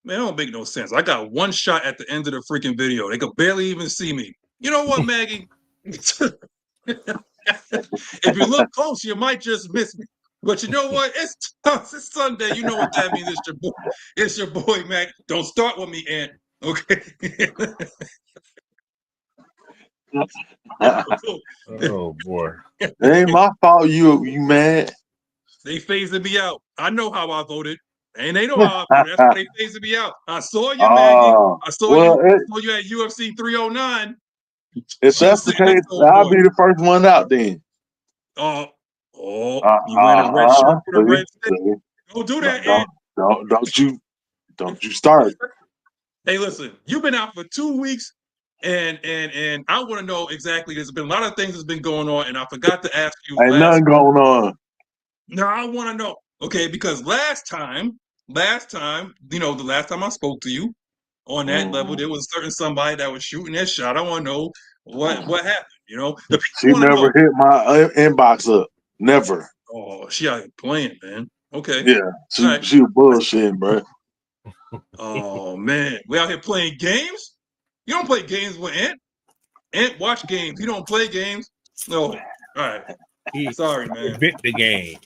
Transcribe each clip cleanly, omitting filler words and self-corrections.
Man, it don't make no sense. I got one shot at the end of the freaking video. They could barely even see me. You know what, Maggie? If you look close, you might just miss me. But you know what? It's Sunday. You know what that means. It's your boy. It's your boy, Mac. Don't start with me, Ant. Okay. Oh boy. It ain't my fault you mad. They phasing me out. I know how I voted. And they know how I voted. That's why they phasing me out. I saw you, Maggie. I saw you at UFC 309. If that's the case, I'll be the first one out then. You wearing a red shirt with a red stick? Don't do that, Ant. Don't you start. Hey, listen, you've been out for 2 weeks, and I want to know exactly. There's been a lot of things that's been going on, and I forgot to ask you. Ain't nothing going on. No, I want to know. Okay, because last time, the last time I spoke to you on that level, there was a certain somebody that was shooting that shot. I want to know what happened. The she never hit my inbox up. Never. Oh, she out here playing, man. Okay. Yeah, she was bullshitting, bro. Oh man, we out here playing games. You don't play games with Ant. Ant watch games. You don't play games. No. All right. Sorry, man. Bit the game.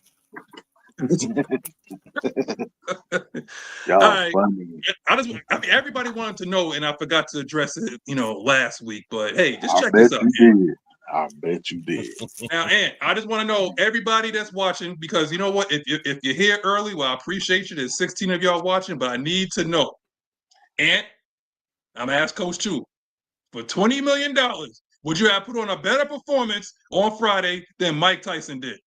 All right. Everybody wanted to know, and I forgot to address it, last week. But hey, just check this out. I bet you did. Now, Ant, I just want to know everybody that's watching, because you know what? If you're here early, well, I appreciate you. There's 16 of y'all watching, but I need to know. Ant, I'm gonna ask Coach Chu, for $20 million, would you have put on a better performance on Friday than Mike Tyson did?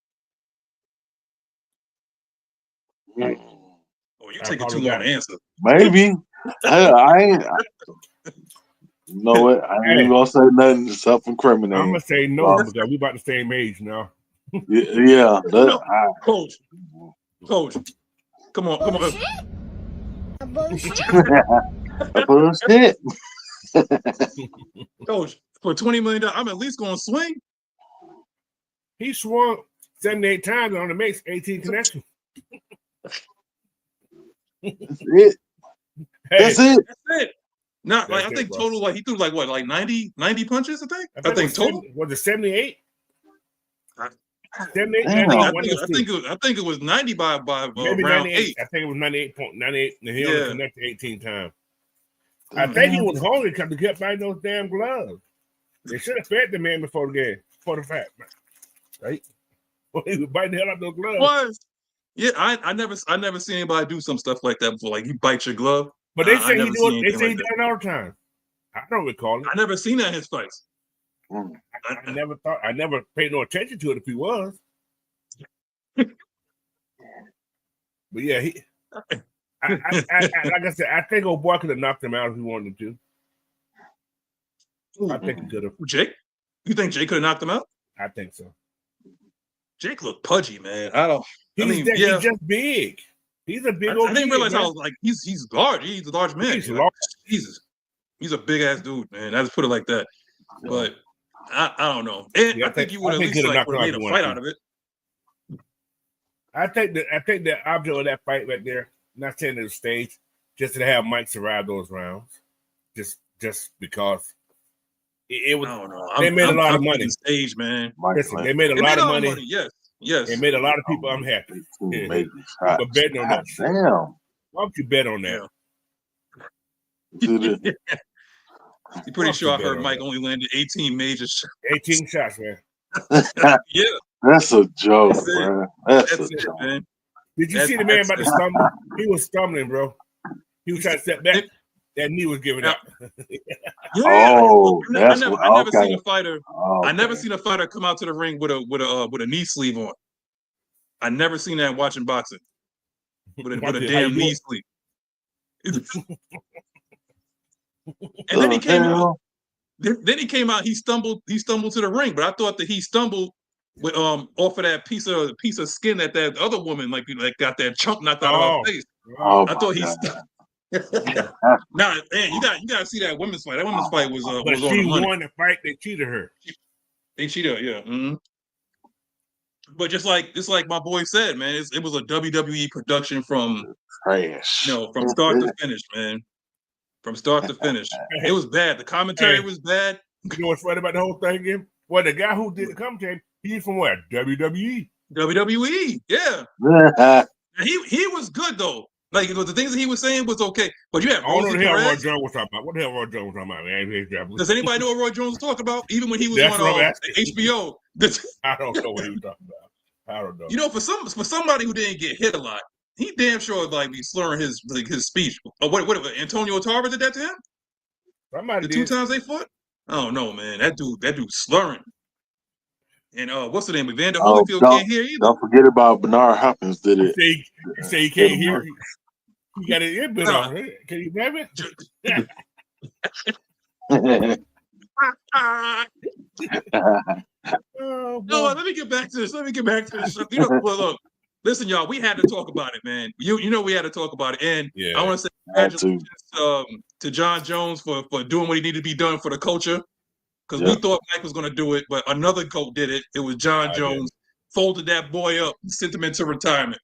Oh, you're taking too long to answer. Maybe. I ain't. You know what? I ain't even gonna say nothing self-incriminating. I'm gonna say no because we about the same age now. Yeah. Coach, come on. Bullshit. Coach, for $20 million, I'm at least gonna swing. He swung 78 times on the makes 18 connections. That's it. That's it. Not like I think total, like he threw like 90 punches. I think total was it 78. 78. I think it was 90 by maybe round 98. 8. I think it was 98.98, and he only connected 18 times. I think he was hungry because he kept buying those damn gloves. They should have fed the man before the game, for the fact, right? Well, he was biting the hell out of those gloves. Yeah, I never seen anybody do some stuff like that before. Like you bite your glove. But they say he do it. They say he do it all the time. I don't recall it. I never seen that in his fights. I never thought. I never paid no attention to it if he was. But yeah, like I said, I think old boy could have knocked him out if he wanted to. I think he could have. Jake? You think Jake could have knocked him out? I think so. Jake looked pudgy, man. He's just big. He's a big old. I didn't realize how he's large. He's a large man. He's large. Jesus, he's a big ass dude, man. I just put it like that. But I don't know. And I think you would at least made a fight out of it. I think the object of that fight right there, not saying the stage, just to have Mike survive those rounds, just because it was. They made a lot of money. Stage, man. Listen, they made a lot of money. Yes. They made a lot of people unhappy. But betting on that. Damn. Why don't you bet on that? You're pretty sure I heard Mike only landed 18 major shots. 18 shots, man. Yeah. That's a joke, bro. That's a joke. Man. Did you see the man about to stumble? He was stumbling, bro. He was trying to step back. That knee was giving up. I never seen a fighter. I never seen a fighter come out to the ring with a knee sleeve on. I never seen that watching boxing with a damn knee sleeve. And then he came out. Then he came out. He stumbled to the ring, but I thought that he stumbled with off of that piece of skin that other woman like got that chunk knocked out of her face. I thought he. Nah, man, you gotta see that women's fight. That women's fight was but was on the money. Won the fight. They cheated her. They cheated her, yeah. Mm-hmm. But just like my boy said, man, it was a WWE production from trash. From start to finish, man. From start to finish, it was bad. The commentary was bad. You know what's funny about the whole thing again? Well, the guy who did the commentary, he's from where? WWE. WWE, yeah. he was good though. Like the things that he was saying was okay. But you had Rosie Perez. Roy Jones was talking about. What the hell Roy Jones was talking about, man? Does anybody know what Roy Jones was talking about? Even when he was on HBO. I don't know what he was talking about. I don't know. You know, for somebody who didn't get hit a lot, he damn sure like be slurring his speech. What Antonio Tarver did that to him? Somebody the 2 times they fought? Oh no, man. That dude slurring. And what's the name? Evander Holyfield can't hear either. Don't forget about Bernard Hopkins did it. You say he can't hear. He got an input on it. Can you remember it? No, let me get back to this. You know, well, look, listen, y'all. We had to talk about it, man. You know, we had to talk about it, and I want to say congratulations to John Jones for doing what he needed to be done for the culture. Because we thought Mike was going to do it, but another coach did it. It was John Jones. Folded that boy up, sent him into retirement.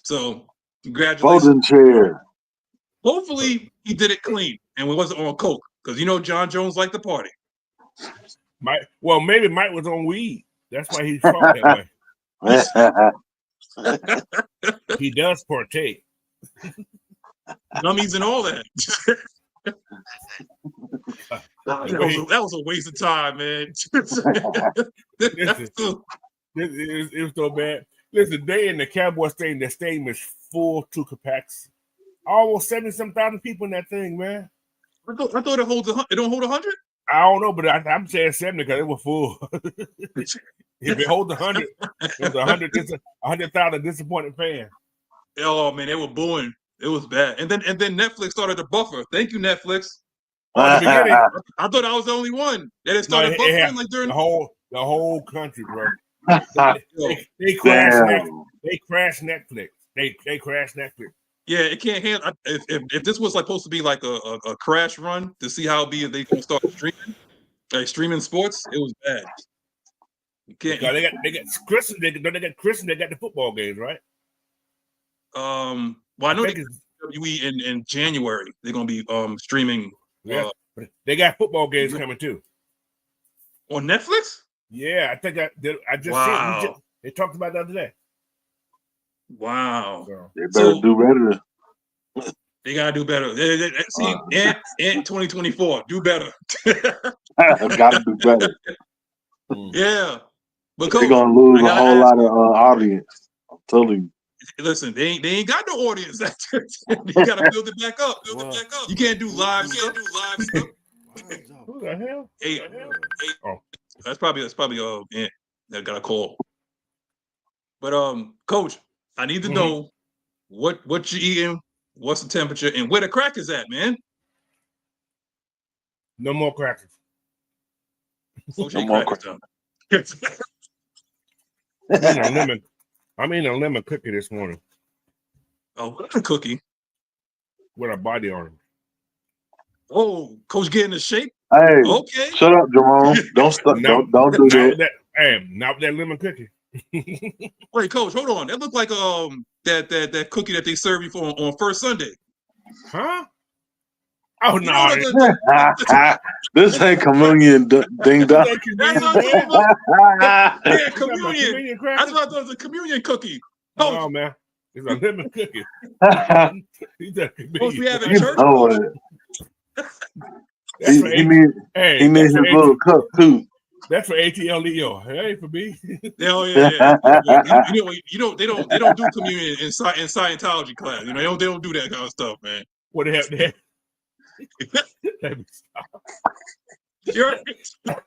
So, congratulations. Folding chair. Hopefully, he did it clean and it wasn't on coke. Because you know John Jones liked to party. Maybe Mike was on weed. That's why he fought that way. He does partake. Gummies and all that. That was a waste of time, man. It was so bad. Listen, they in the Cowboy Stadium, the stadium is full to capacity. Almost 70,000 people in that thing, man. I thought it holds it don't hold 100. I don't know, but I'm saying 70 because it was full. If it holds 100, it's 100,000 disappointed fans. Oh man, they were booing. It was bad. And then Netflix started to buffer. Thank you, Netflix. I thought I was the only one that started buffering like during the whole country, bro. They crashed Netflix. They crashed Netflix. Yeah, it can't handle. If this was like supposed to be like a crash run to see how they can start streaming sports, it was bad. You can't. They got Christmas. They got Christmas. They got the football games, right? Well, I know WWE in January they're gonna be streaming. Yeah, they got football games coming too on Netflix. Yeah, I think I just seen it. They talked about it the other day. Wow, they better do better. They gotta do better. See, Ant 2024, do better. Gotta do better. Yeah, but they're gonna lose a whole lot of audience. I'm telling you. Listen, they ain't got no audience. You gotta build it back up. You can't do live stuff. Who the hell? Hey, that's probably Ant that got a call. But Coach, I need to know what you eating, what's the temperature, and where the crackers at, man. No more crackers. No more crackers. I'm eating a lemon cookie this morning. Oh, what a cookie with a body on it. Oh, Coach getting in shape. Hey, okay. Shut up, Jerome. Don't stop. Don't do that. Not that lemon cookie. Wait, Coach, hold on. That looked like that cookie that they serve you for on first Sunday. Huh? Oh no! This ain't communion ding dong. That's communion. That's what I thought it was a communion cookie. Coach. Oh man, it's a lemon cookie. Coach, we have in church. He needs his little cup too. That's for ATLEO. It ain't for me. Oh yeah. You know they don't do communion in Scientology class. You know they don't do that kind of stuff, man. What they have there? Let me stop.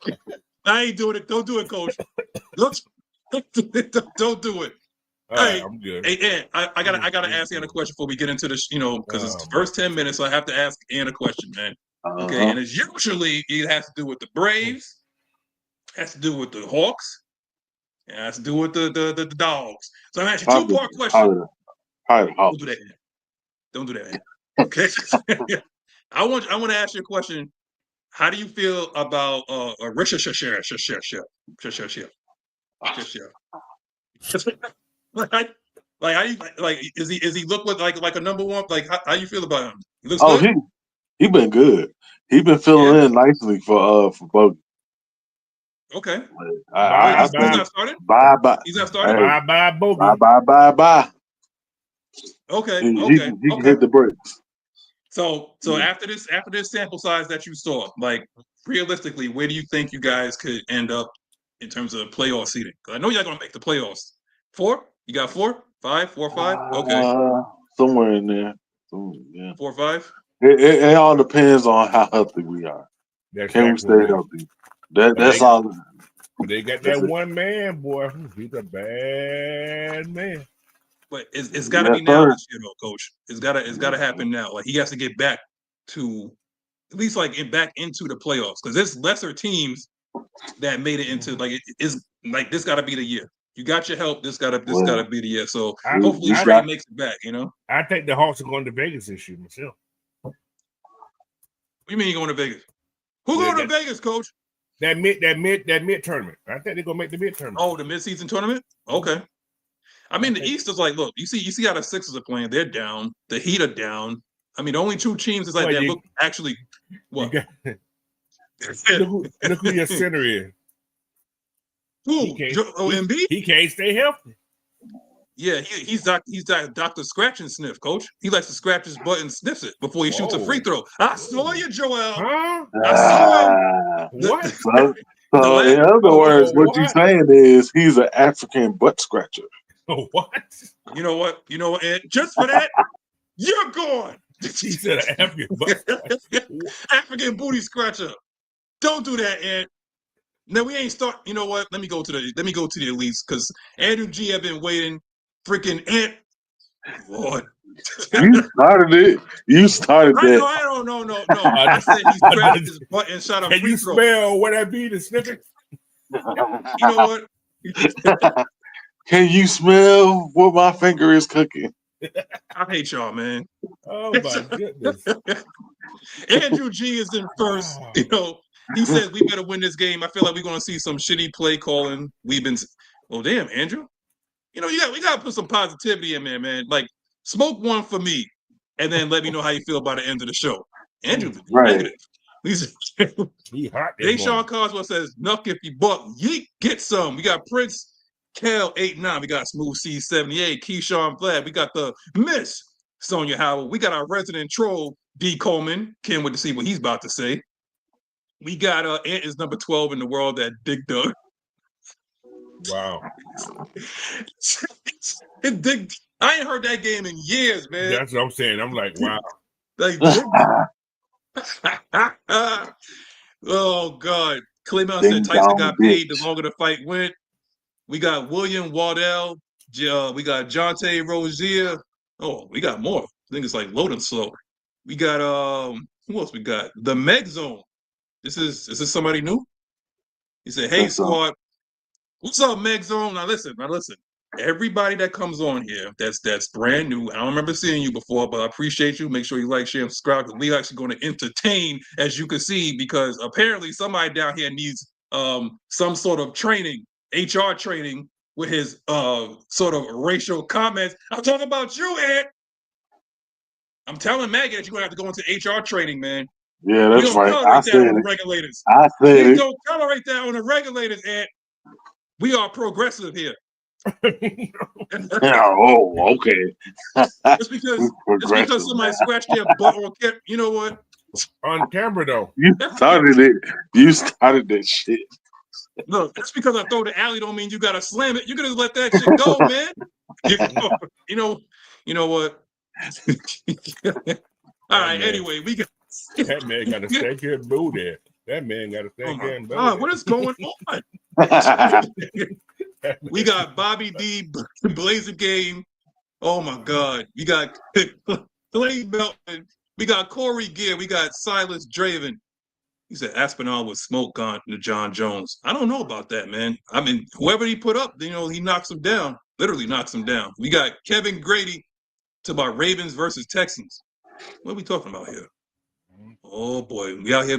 I ain't doing it. Don't do it, Coach. Don't do it. Hey, I'm good. Hey, Ann, I gotta ask Ann a question before we get into this. Because it's the first 10 minutes, so I have to ask Ann a question, man. Okay, and it's usually it has to do with the Braves, has to do with the Hawks, and has to do with the Dogs. So I'm asking 2-part question. Don't do that, Ann. Don't do that, Ann. Okay. I want to ask you a question. How do you feel about Is he look like a number one? Like how you feel about him? He looks Oh, good. he been good. He been filling in nicely for Bogey. Okay. I He's not started. Bye. He's not started. Bye, Bogey. Bye. Okay. He can hit the brakes. So after this sample size that you saw, like realistically, where do you think you guys could end up in terms of playoff seeding? Because I know you're gonna make the playoffs. 4? You got 4, 5, 4, 5? Okay. Somewhere in there. 4 or 5? It all depends on how healthy we are. Can we stay healthy? That's all. They got that one man, boy. He's a bad man. But it's got to be now this year, though, Coach. It's got to happen now. Like he has to get back to at least back into the playoffs because there's lesser teams that made it into it's like this got to be the year. You got your help. This gotta be the year. So hopefully Trey makes it back. You know. I think the Hawks are going to Vegas this year myself. What do you mean you're going to Vegas? Who going to Vegas, Coach? That mid tournament. I think they're gonna make the mid tournament. Oh, the mid-season tournament? Okay. I mean, the East is like, look, you see how the Sixers are playing. They're down. The Heat are down. I mean, the only two teams is like that. Look, actually, what? Look who your center is. Who? Embiid? He can't stay healthy. Yeah, he's Dr. Scratch and Sniff, Coach. He likes to scratch his butt and sniffs it before he shoots a free throw. I saw you, Joel. Huh? I saw him. What? So in other words, what you're saying is he's an African butt scratcher. What? You know what? And just for that, you're gone. He said African butt scratcher. African booty scratcher. Don't do that, Ed. No, we ain't start. You know what? Let me go to the elites because Andrew G have been waiting. Freaking Ant. Lord. You started it. You started that. I don't know. No. I said he scratched his butt and shot a free throw. Can you smell what I be the sniffing? You know what? Can you smell what my finger is cooking? I hate y'all, man. Oh my goodness. Andrew G is in first. You know, he says we better win this game. I feel like we're gonna see some shitty play calling. Well, damn, Andrew. You know, we gotta put some positivity in there, man. Like, smoke one for me, and then let me know how you feel by the end of the show. Andrew, right? He hot. Deshaun Carswell says, "Nuck if you buck, yeet, get some." We got Prince Kel 89. We got Smooth C 78. Keyshawn Vlad. We got the Miss Sonia Howard. We got our resident troll D Coleman. Can't wait to see what he's about to say. We got Ant is number 12 in the world. That Dick Doug. Wow. I ain't heard that game in years, man. That's what I'm saying. I'm like, wow. Oh, God. Clemon said Tyson got paid the longer the fight went. We got William Waddell. We got Jonte Rozier. Oh, we got more. I think it's like loading slow. We got who else we got? The Meg Zone. Is this somebody new? He said, "Hey, squad. What's up, Meg Zone?" Now listen. Everybody that comes on here, that's brand new. I don't remember seeing you before, but I appreciate you. Make sure you like, share, and subscribe because we're actually going to entertain, as you can see, because apparently somebody down here needs some sort of training, HR training with his sort of racial comments. I'm talking about you, Ed. I'm telling Maggie that you're going to have to go into HR training, man. Yeah, that's right. I said it. Regulators. I said we it. Don't tolerate that on the regulators, Ed. We are progressive here. Oh, okay. Just because somebody scratched their butt or kept, you know what? On camera, though. You started it. You started that shit. Look, just because I throw the alley don't mean you gotta slam it. You're gonna let that shit go, man. You know what? All right. Anyway, we got that man got to stay here and move there. That man got to stay here and move. What is going on? We got Bobby D, Blazer Game. Oh my God. We got Clay Melton. We got Corey Gear. We got Silas Draven. He said Aspinall was smoke gone to John Jones. I don't know about that, man. I mean, whoever he put up, he knocks him down. Literally knocks him down. We got Kevin Grady to about Ravens versus Texans. What are we talking about here? Oh boy,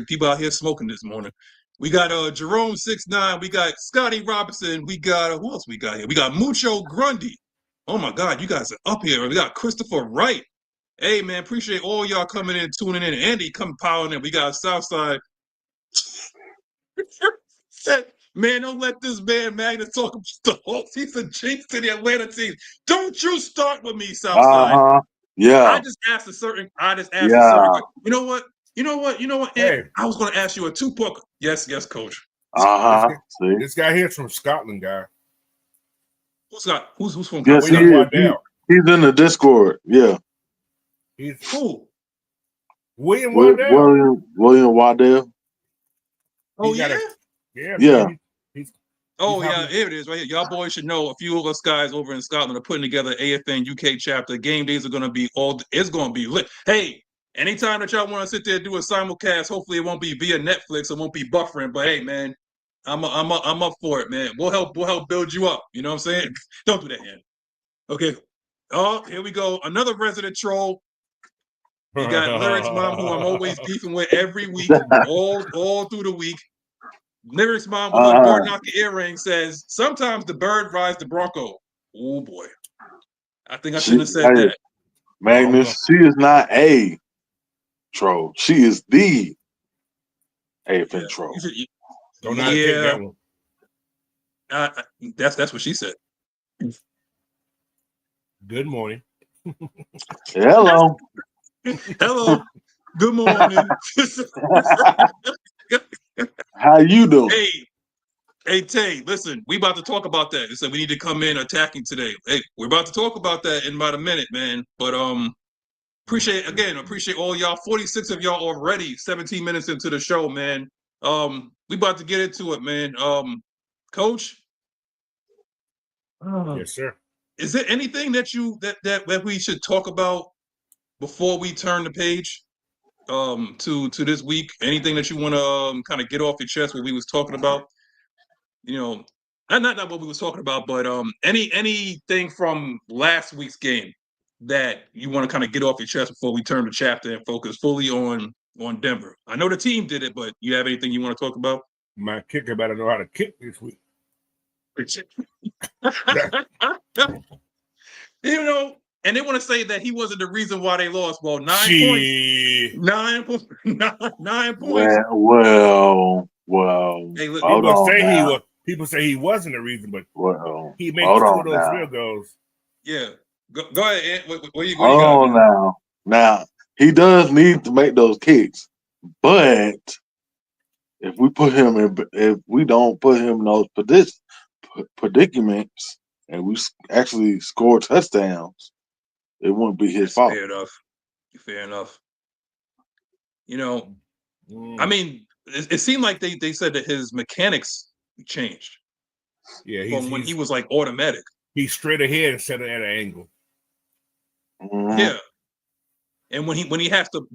people out here smoking this morning. We got Jerome 6'9". We got Scotty Robinson. We got who else we got here? We got Mucho Grundy. Oh my God, you guys are up here. We got Christopher Wright. Hey man, appreciate all y'all coming in, tuning in. Andy come piling in. We got Southside. Man, don't let this man Magna talk about the Hawks. He's a jinx to the Atlanta team. Don't you start with me, Southside. Yeah. I just asked a certain. You know what? Hey. I was going to ask you a two-part. Yes, coach. This guy here's from Scotland, guy. Who's from? Yes, he's in the Discord. Yeah. He's who? William Waddell. William Waddell. Oh yeah. Yeah. Here it is, right here. Y'all boys should know a few of us guys over in Scotland are putting together AFN UK chapter. Game days are going to be it's going to be lit. Hey, anytime that y'all want to sit there and do a simulcast, hopefully it won't be via Netflix. It won't be buffering. But hey, man, I'm up for it, man. We'll help build you up. You know what I'm saying? Don't do that, man. Okay. Oh, here we go. Another resident troll. You got Lyrics Mom, who I'm always beefing with every week, all through the week. Lyrics Mom with a door knocker earring says, sometimes the bird rides the Bronco. Oh boy. I think I shouldn't have said that. Magnus, she is not a troll. She is the AFN troll. Don't know how to take that one. That's what she said. Good morning. Hello. Hello. Good morning. How you doing? Hey, Tay, listen, we about to talk about that. They said we need to come in attacking today. Hey, we're about to talk about that in about a minute, man. But appreciate all y'all. 46 of y'all already, 17 minutes into the show, man. We about to get into it, man. Coach? Yes, sir. Is there anything that we should talk about before we turn the page? To this week, anything that you want to kind of get off your chest, what we was talking about, not what we was talking about, but anything from last week's game that you want to kind of get off your chest before we turn the chapter and focus fully on Denver. I know the team did it, but you have anything you want to talk about? My kicker better know how to kick this week. And they want to say that he wasn't the reason why they lost. Well, 9 points. 9 points. 9 points. Well. Hey, look, people say he wasn't the reason, but he made 2 of those field goals. Yeah. Go ahead, Ant. What you got? Now, he does need to make those kicks, but if we don't put him in those predicaments and we actually score touchdowns, it wouldn't be his fault. Fair enough. I mean, it seemed like they said that his mechanics changed. Yeah, from when he was like automatic. He's straight ahead instead of at an angle. Mm-hmm. Yeah. And when he has to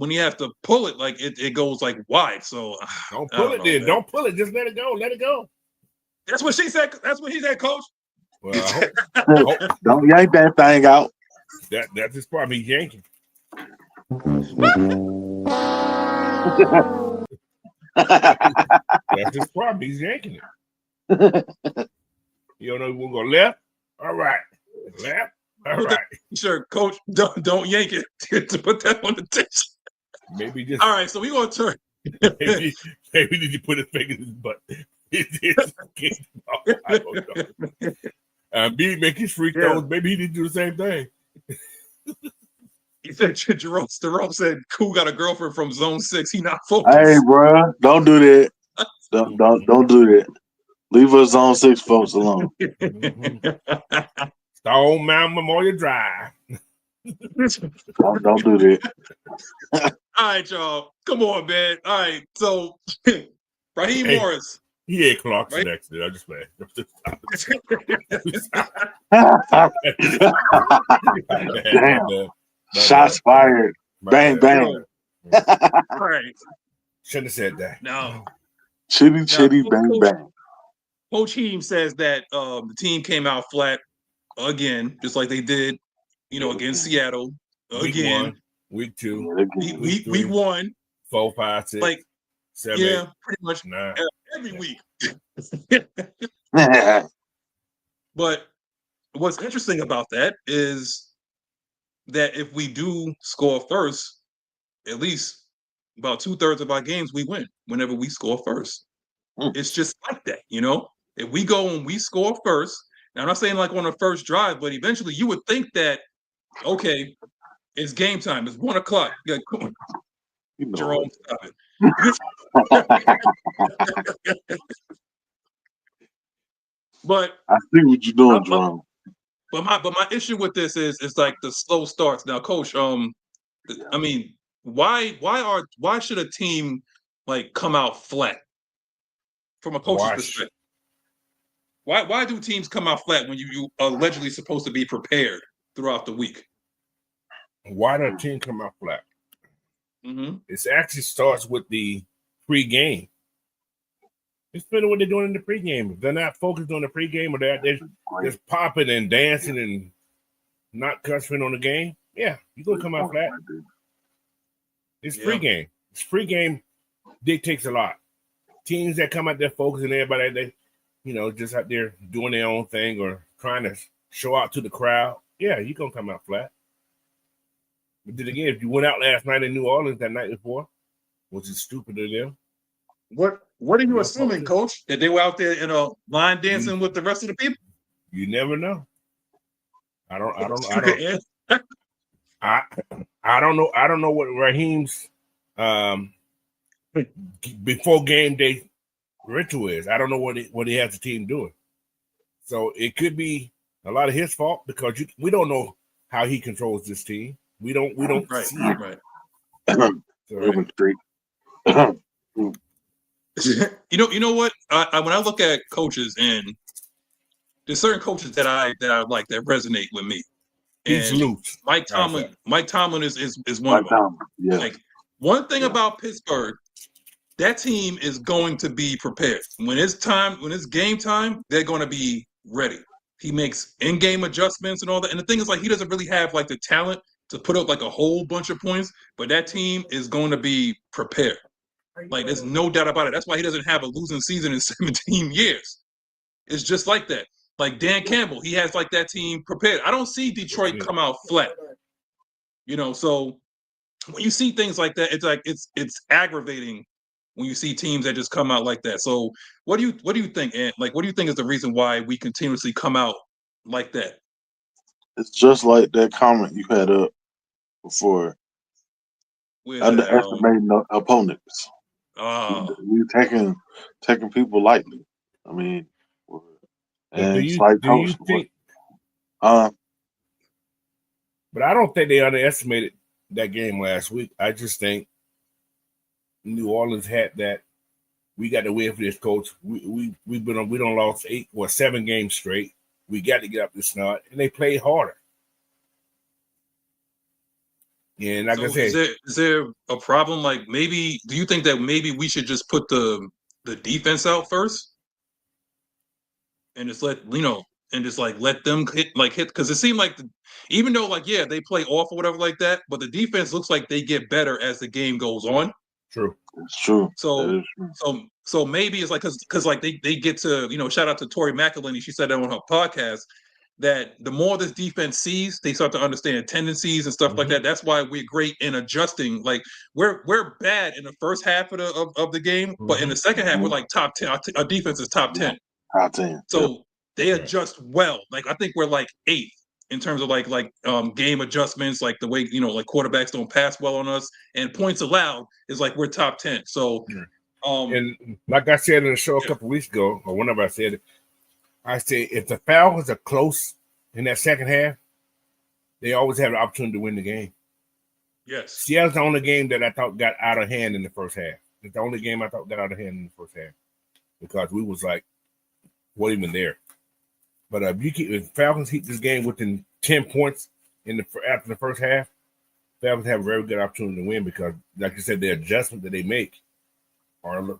pull it, like it goes like wide. So don't pull it then. Man. Don't pull it. Just let it go. Let it go. That's what she said. That's what he said, Coach. Well, don't yank that thing out. That's his problem. He's yanking. That's his problem. He's yanking it. You don't know we're going left? All right. Left? All right. Sure, Coach. Don't yank it. To put that on the test. Maybe just. All right, so we're going to turn. maybe did you put his finger in his butt? I don't know. B make his free throws. Maybe he didn't do the same thing. He said Jerome said Cool got a girlfriend from Zone 6. He not focused. Hey, bro, don't do that. Don't do that. Leave us Zone 6 folks alone. Stone Mountain Memorial Drive. Don't do that. All right, y'all. Come on, man. All right, so Raheem Morris. He ain't Clarkson next to it. I'm just playing. Damn. Shots fired. Bang, bang. All right. Shouldn't have said that. No. Chitty, bang, bang. Coach Heem says that the team came out flat again, just like they did, against Seattle. Again. Week 2. Week 1. 4, 5, 6. 7, 8, pretty much. 9. every week. But what's interesting about that is that if we do score first, at least about 2/3 of our games we win whenever we score first. It's just like that, you know? If we go and we score first, now I'm not saying like on the first drive, but eventually you would think that, okay, it's game time. It's 1 o'clock. Yeah, come on. You know Jerome, stop it. But I see what you're doing, Jerome. But my issue with this is like the slow starts. Now, Coach, I mean, why should a team like come out flat from a coach's perspective? Why do teams come out flat when you allegedly supposed to be prepared throughout the week? Why does a team come out flat? Mm-hmm. It actually starts with the pre-game. It's been what they're doing in the pregame. If they're not focused on the pregame or they're just popping and dancing and not concentrating on the game, yeah, you're going to come out flat. It's pregame. It's pregame dictates a lot. Teams that come out there focusing, everybody, they, just out there doing their own thing or trying to show out to the crowd, yeah, you're going to come out flat. But then again, if you went out last night in New Orleans that night before, which is stupid of them, what are you assuming, Coach? That they were out there line dancing with the rest of the people? You never know. I don't know. I don't know what Raheem's before game day ritual is. I don't know what he has the team doing. So it could be a lot of his fault because we don't know how he controls this team. We don't see it. Right. You know what? When I look at coaches, and there's certain coaches that I like that resonate with me. He's loose. Mike Tomlin is one of them. Yeah. Like one thing about Pittsburgh, that team is going to be prepared. When it's game time, they're going to be ready. He makes in-game adjustments and all that. And the thing is, like, he doesn't really have like the talent to put up like a whole bunch of points, but that team is going to be prepared. Like, there's no doubt about it. That's why he doesn't have a losing season in 17 years. It's just like that. Like Dan Campbell, he has like that team prepared. I don't see Detroit come out flat. So when you see things like that, it's like it's aggravating when you see teams that just come out like that. So what do you think, Ant? Like, what do you think is the reason why we continuously come out like that? It's just like that comment you had up before. Underestimating opponents. You taking people lightly. I mean, and do you think? But I don't think they underestimated that game last week. I just think New Orleans had that. We got to win for this, coach. We don't lost 8 or 7 games straight. We got to get up this snot, and they played harder. And like I said, is there a problem? Like, maybe do you think that maybe we should just put the defense out first, and just let them hit because it seemed like even though they play off or whatever like that, but the defense looks like they get better as the game goes on. True, it's true. So maybe it's like because they get to shout out to Tori McElhinney. She said that on her podcast, that the more this defense sees, they start to understand tendencies and stuff like that. That's why we're great in adjusting. Like we're bad in the first half of the game, but in the second half we're like top 10. Our defense is top 10. Top 10. So they adjust well. Like I think we're like 8th in terms of game adjustments, like the way quarterbacks don't pass well on us, and points allowed is like we're top 10. So and like I said in the show a couple weeks ago, or whenever I said it, I say if the Falcons are close in that second half, they always have the opportunity to win the game. Yes. Seattle's the only game that I thought got out of hand in the first half. It's the only game I thought got out of hand in the first half because we was like, what even there? But if Falcons keep this game within 10 points after the first half, Falcons have a very good opportunity to win because, like you said, the adjustment that they make are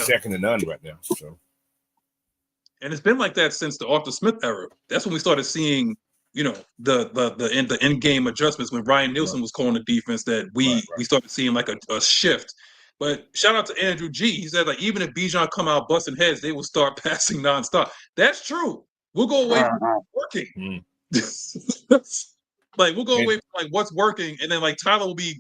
second to none right now. So. And it's been like that since the Arthur Smith era. That's when we started seeing, the in-game adjustments when Ryan Nielsen was calling the defense that we started seeing like a shift But shout out to Andrew G. He said, like, even if Bijan come out busting heads, they will start passing nonstop. That's true. We'll go away from working. Like, we'll go away from, like, what's working, and then, like, Tyler will be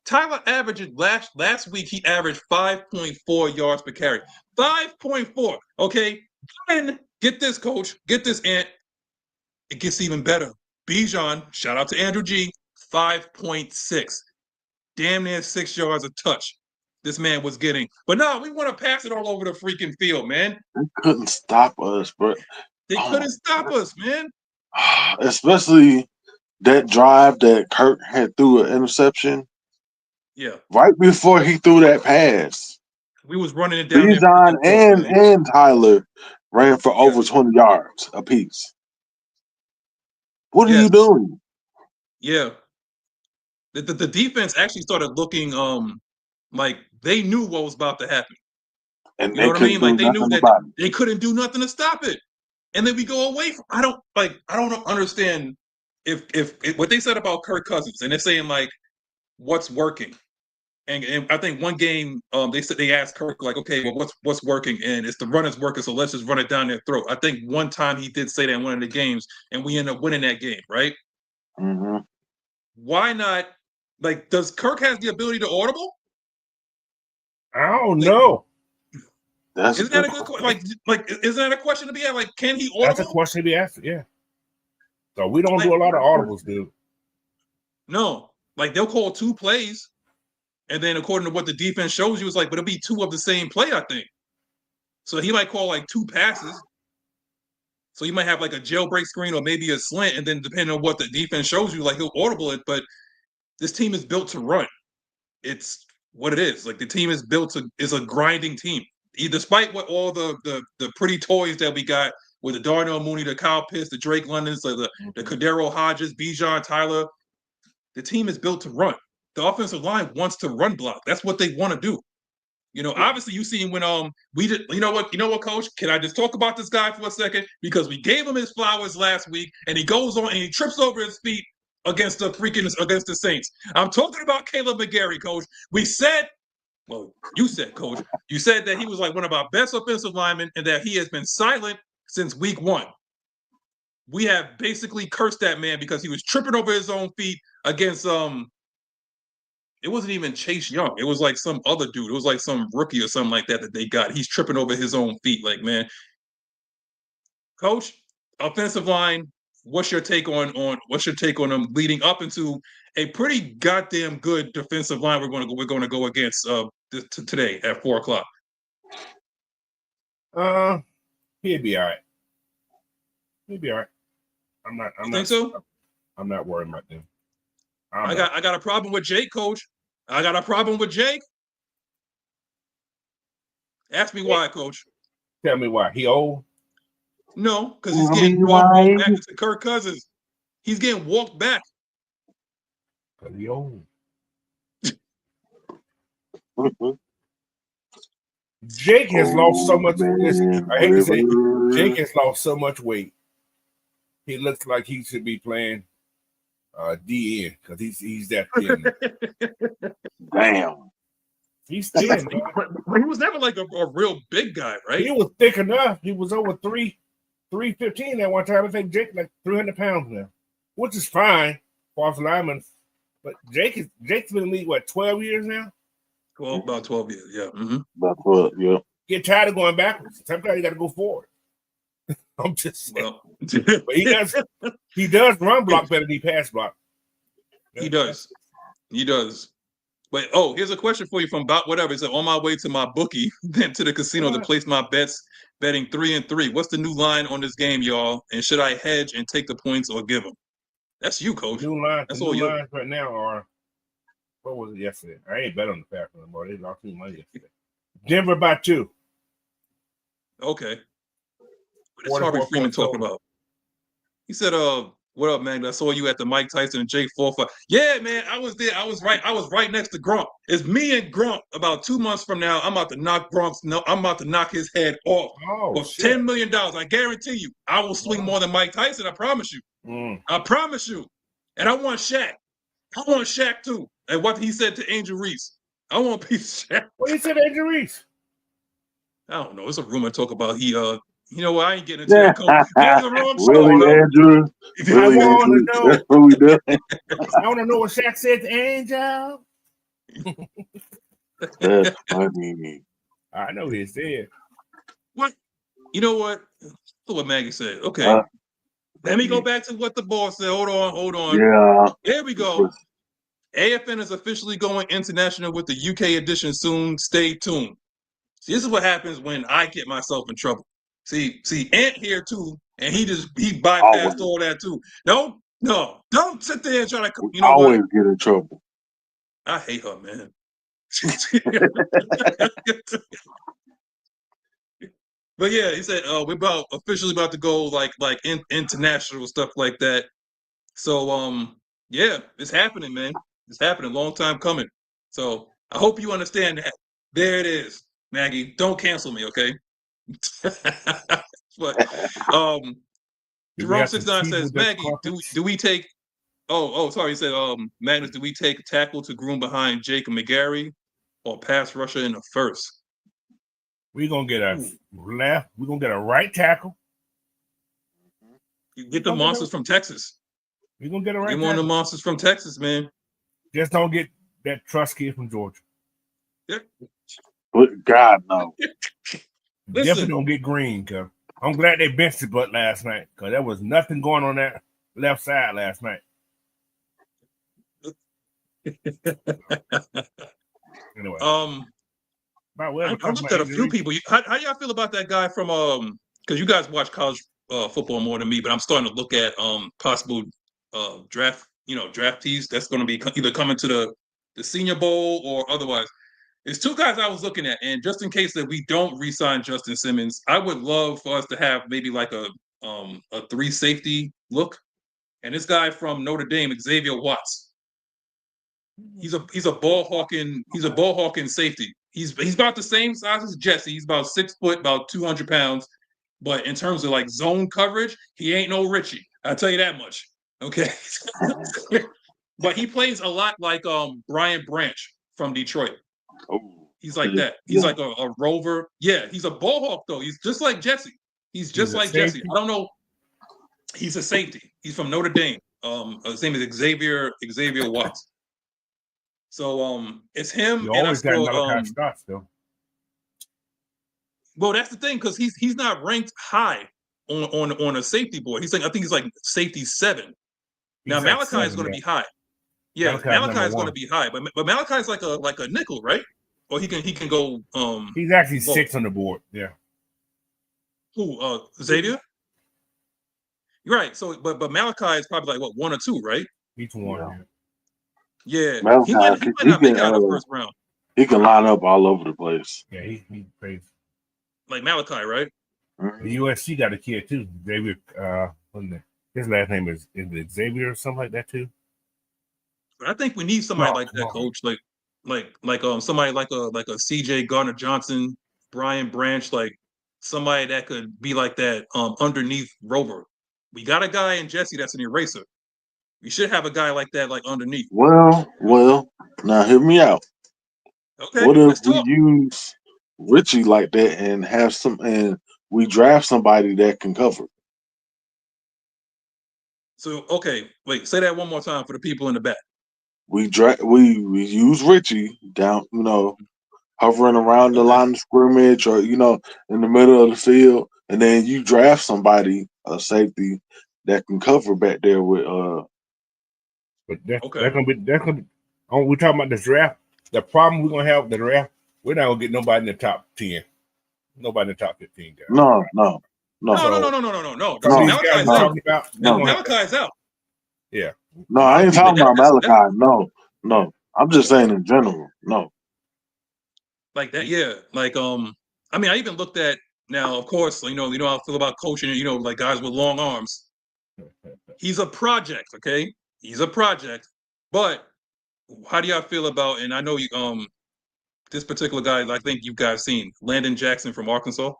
Tyler averaged last week, he averaged 5.4 yards per carry. 5.4, okay? And get this, coach. Get this, Ant. It gets even better. Bijan, shout out to Andrew G., 5.6. Damn near 6 yards a touch this man was getting. But no, we want to pass it all over the freaking field, man. They couldn't stop us, bro. They couldn't stop us, man. Especially that drive that Kirk had threw an interception. Yeah. Right before he threw that pass. We was running it down Bijan and Tyler ran for over 20 yards apiece. What are you doing? Yeah. The defense actually started looking like they knew what was about to happen. And you know what I mean? Like they knew that they couldn't do nothing to stop it. And then we go away from I don't understand if what they said about Kirk Cousins, and they're saying like what's working. And I think one game they asked Kirk like, okay, well what's working, and it's the run is working, so let's just run it down their throat. I think one time he did say that in one of the games, and we ended up winning that game, right? Mm-hmm. Why not? Like, does Kirk has the ability to audible? I don't know. Isn't that a good question? Like isn't that a question to be asked? Like, can he audible? That's a question to be asked. Yeah. So we don't do a lot of audibles, dude. No, like they'll call 2 plays. And then according to what the defense shows you, it's like, but it'll be 2 of the same play, I think. So he might call like 2 passes. So you might have like a jailbreak screen or maybe a slant. And then depending on what the defense shows you, like he'll audible it. But this team is built to run. It's what it is. Like the team is built is a grinding team. Despite what all the pretty toys that we got with the Darnell Mooney, the Kyle Pitts, the Drake Londons, the Kadero Hodges, Bijan, Tyler, the team is built to run. The offensive line wants to run block. That's what they want to do. You know, obviously you seen when we did, you know what, coach? Can I just talk about this guy for a second? Because we gave him his flowers last week and he goes on and he trips over his feet against the Saints. I'm talking about Caleb McGarry, coach. We said, well, you said, coach, you said that he was like one of our best offensive linemen and that he has been silent since week 1. We have basically cursed that man because he was tripping over his own feet against it wasn't even Chase Young. It was like some other dude. It was like some rookie or something like that they got. He's tripping over his own feet. Like, man, coach, offensive line, what's your take on them leading up into a pretty goddamn good defensive line we're going to go against today at 4:00? He'll be all right. He'll be all right. I'm not worried about them. I got a problem with Jake, coach. I got a problem with Jake. Ask me why, coach. Tell me why. He old? No, because he's getting walked back into Kirk Cousins. He's getting walked back. Because he old. Jake has lost so much. Listen, I hate to say it, Jake has lost so much weight. He looks like he should be playing DN because he's that thin. Damn. He's thin. But he was never like a real big guy, right? He was thick enough. He was over 315 at one time. I think Jake like 300 pounds now, which is fine for us linemen. But Jake's been in the league, what, 12 years now? About 12 years, yeah. Mm-hmm. About 12, yeah. Get tired of going backwards. Sometimes you got to go forward. I'm just saying. Well, but he does run block better than he pass block. He does. But here's a question for you from about whatever. It's on my way to my bookie, then to the casino to place my bets, betting 3-3. What's the new line on this game, y'all? And should I hedge and take the points or give them? That's you, coach. New line. That's all lines right now are. What was it yesterday? I ain't bet on the Falcons anymore. They lost me money yesterday. Denver by 2. Okay. What is Harvey Freeman talking about? He said, what up, man? I saw you at the Mike Tyson and Jake 4-5. Yeah, man, I was there. I was right next to Grump. It's me and Grump about 2 months from now. I'm about to knock his head off for $10 million. I guarantee you. I will swing more than Mike Tyson. I promise you. I promise you. And I want Shaq. I want Shaq too. And what he said to Angel Reese. I want a piece of Shaq. What you said, injuries? I don't know. It's a rumor talk about he. You know what? I ain't getting into that. That's the wrong show. Really, Andrew? Really, I want Andrew? to know. That's what we doing. I want to know what Shaq said to Angel. That's funny. I know what he said. What? You know what? That's what Maggie said. Okay. Let me go back to what the boss said. Hold on. Yeah. There we go. AFN is officially going international with the UK edition soon. Stay tuned. See, this is what happens when I get myself in trouble. See, Ant here too, and he bypassed all that too. No, don't sit there and try to. You know always what? Get in trouble. I hate her, man. But yeah, he said we're officially about to go like international stuff like that. So yeah, it's happening, man. It's happening. Long time coming. So I hope you understand that. There it is, Maggie. Don't cancel me, okay? But Jerome 69 says, Maggie, do we take? Oh, sorry. He said, Magnus, do we take tackle to groom behind Jake McGarry or pass rusher in the first? We're gonna get a left. We're gonna get a right tackle. You get the monsters from Texas. We're gonna get a right tackle. Get one of the monsters from Texas, man. Just don't get that trust kid from Georgia. Yep. God no. Definitely don't get Green, cause I'm glad they benched his butt last night, cause there was nothing going on that left side last night. Anyway, I looked at a few people. How y'all feel about that guy from because you guys watch college football more than me, but I'm starting to look at possible draftees that's going to be either coming to the Senior Bowl or otherwise. There's two guys I was looking at, and just in case that we don't re-sign Justin Simmons, I would love for us to have maybe like a 3 safety look. And this guy from Notre Dame, Xavier Watts, he's a ball hawking safety. He's about the same size as Jesse. He's about 6 foot, about 200 pounds. But in terms of like zone coverage, he ain't no Richie. I'll tell you that much. Okay. But he plays a lot like Brian Branch from Detroit. He's like that. He's like a rover. Yeah, he's a ball hawk though. He's just like Jesse. He's just like Jesse. I don't know. He's a safety. He's from Notre Dame. His name is Xavier Watts. So it's him. You and always got Malachi Scott still. Well, that's the thing, because he's not ranked high on a safety board. I think he's like safety 7. Now Malachi is going to be high. Yeah, Malachi is going to be high, but Malachi is like a nickel, right? Or he can go. He's actually 6 on the board. Yeah. Who? Xavier. Right. So, but Malachi is probably like what, 1 or 2, right? Each one. Yeah. Malachi, he might not make it out of the first round. He can line up all over the place. Yeah, he's crazy. Like Malachi, right? The USC got a kid too. Xavier. His last name is it Xavier or something like that too. But I think we need somebody like that, Coach. Like somebody like a CJ Gardner Johnson, Brian Branch, like somebody that could be like that underneath rover. We got a guy in Jesse that's an eraser. We should have a guy like that, like underneath. Well. Now hear me out. Okay. What if we use Richie like that and we draft somebody that can cover? So okay, wait. Say that one more time for the people in the back. We use Richie down, hovering around the line of scrimmage or in the middle of the field, and then you draft somebody, a safety that can cover back there with. But that's gonna be. We're talking about this draft. The problem we're gonna have with the draft, we're not gonna get nobody in the top 10. Nobody in the top 15, guys. No. Malachi's out. Yeah. No, I ain't talking about Malachi. No. I'm just saying in general. No. Like that, yeah. Like I mean, I even looked at now. Of course, you know how I feel about coaching. Like guys with long arms. He's a project, okay. He's a project, but how do y'all feel about? And I know you this particular guy. I think you guys seen Landon Jackson from Arkansas.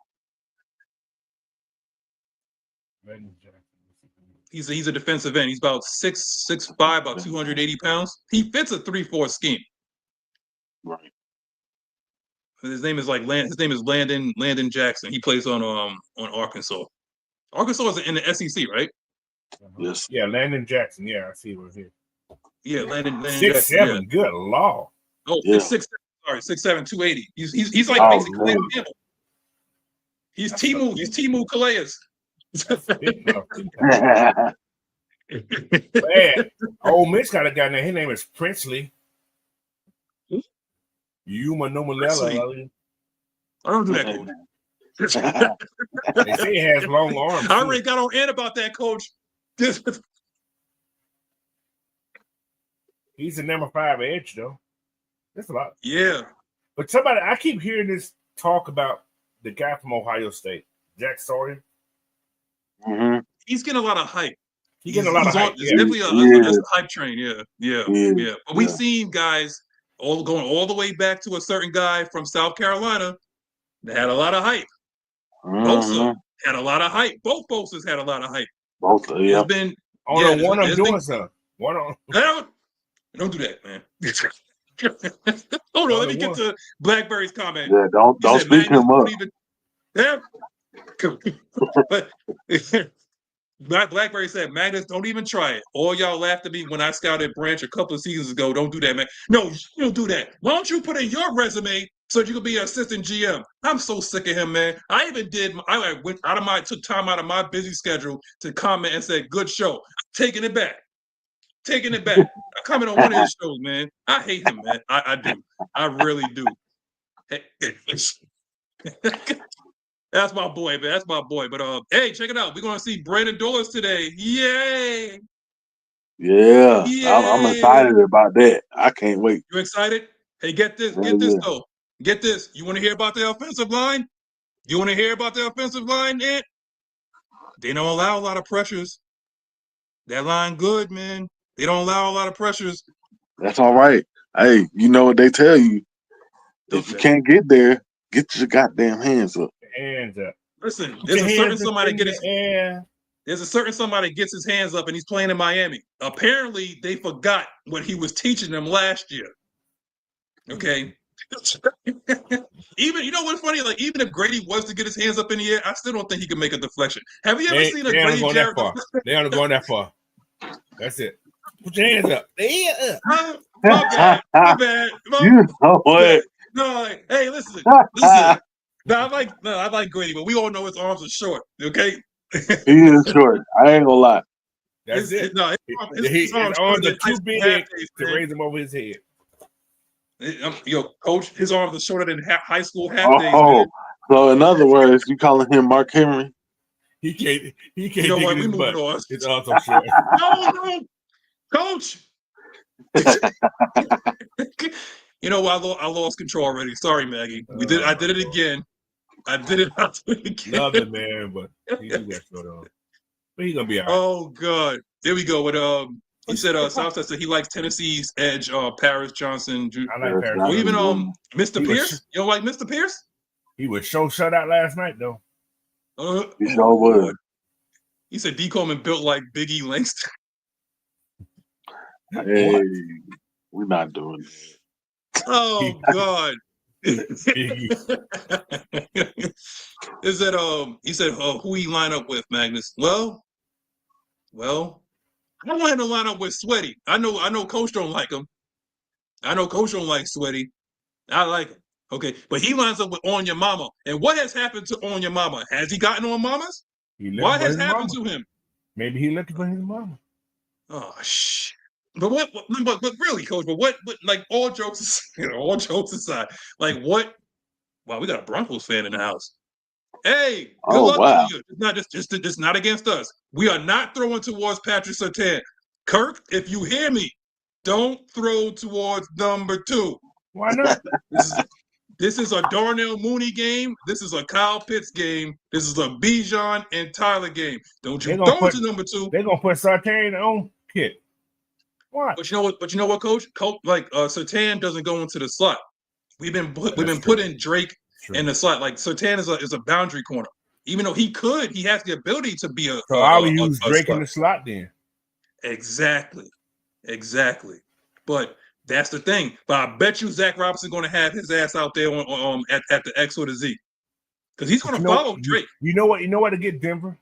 He's a defensive end. He's about 6'5", about 280 pounds. He fits a 3-4 scheme. Right. His name is Landon Jackson. He plays on Arkansas. Arkansas is in the SEC, right? Yes. Yeah, Landon Jackson. Yeah, I see what's here. Yeah, Landon 6'7". Jackson. Yeah. Good lord. Oh, Yeah. 6'7". Sorry, 6'7", 280. He's like Oh, basically man. Campbell. He's Timu Calais. Man, Ole Miss got a guy named, his name is Princely. Yuma Nomalella. I don't do that, coach. They say he has long arms. I already got on in about that, coach. He's the number 5 edge, though. That's a lot. Yeah. But I keep hearing this talk about the guy from Ohio State, Jack Sawyer. Mm-hmm. He's getting a lot of hype. He's getting a lot of hype. It's definitely a hype train. Yeah. But we've seen guys going all the way back to a certain guy from South Carolina that had a lot of hype. Bosa had a lot of hype. Both Bosas had a lot of hype. Both, yeah. One of them doing something. Don't do that, man. Hold on, let me get to Blackberry's comment. Yeah, don't speak him up. But Blackberry said, Magnus, don't even try it. All y'all laughed at me when I scouted Branch a couple of seasons ago. Don't do that, man. No, you don't do that. Why don't you put in your resume so you could be an assistant GM? I'm so sick of him, man. I took time out of my busy schedule to comment and said, good show. Taking it back. I comment on one of his shows, man. I hate him, man. I do. I really do. That's my boy, man. That's my boy. But hey, check it out. We're gonna see Brandon Dolis today. Yay! Yeah. I'm excited about that. I can't wait. You excited? Hey, get this though. Get this. You want to hear about the offensive line? Ed? They don't allow a lot of pressures. That line good, man. They don't allow a lot of pressures. That's all right. Hey, you know what they tell you? If you can't get there, get your goddamn hands up. Listen, there's a certain somebody gets his hands up and he's playing in Miami. Apparently, they forgot what he was teaching them last year. Okay. Even, you know what's funny? Like, even if Grady was to get his hands up in the air, I still don't think he can make a deflection. Have you ever seen a Grady Jarrett? They aren't going that far. That's it. Put your hands up. My bad. You know what? No, hey, listen. No, I like Grady, but we all know his arms are short. Okay. He is short. I ain't gonna lie. That's it. No, his arms are too big to raise him over his head. Yo, coach, his arms are shorter than high school half days. Oh, so in other words, you calling him Mark Henry? He can't. You know what? We moving on. His arms are short. No, coach. You know what? I lost control already. Sorry, Maggie. I did it again. again. Love it, man, but he got short on. But he's gonna be all right. Oh God. Here we go with he said Southside said he likes Tennessee's edge, Paris Johnson. I like Paris. Or even Mr. Pierce. You don't like Mr. Pierce? He was shut out last night though. He sure was. He said D. Coleman built like Biggie Langston. Hey, we're not doing that. Oh God. Is that he said who he line up with, Magnus? Well, I want him to line up with Sweaty. I know Coach don't like him. I know Coach don't like Sweaty. I like him. Okay, but he lines up with On Your Mama. And what has happened to On Your Mama? Has he gotten on Mamas? What has happened to him? Maybe he looking for his mama. Oh shit. But but really, Coach, but what like all jokes aside, like what? Wow, we got a Broncos fan in the house. Hey, good luck to you. It's not against us. We are not throwing towards Patrick Surtain. Kirk, if you hear me, don't throw towards number 2. Why not? This is a Darnell Mooney game. This is a Kyle Pitts game. This is a Bijan and Tyler game. Don't you throw it to number 2. They're gonna put Surtain on Pitt. What? But you know what, Coach? Like Surtain doesn't go into the slot. We've been putting Drake in the slot. Like Surtain is a boundary corner. Even though he has the ability to be a. So I would use Drake in the slot then. Exactly. But That's the thing. But I bet you Zach Robinson's going to have his ass out there on at the X or the Z, because he's going to follow Drake. You know what? You know what to get Denver?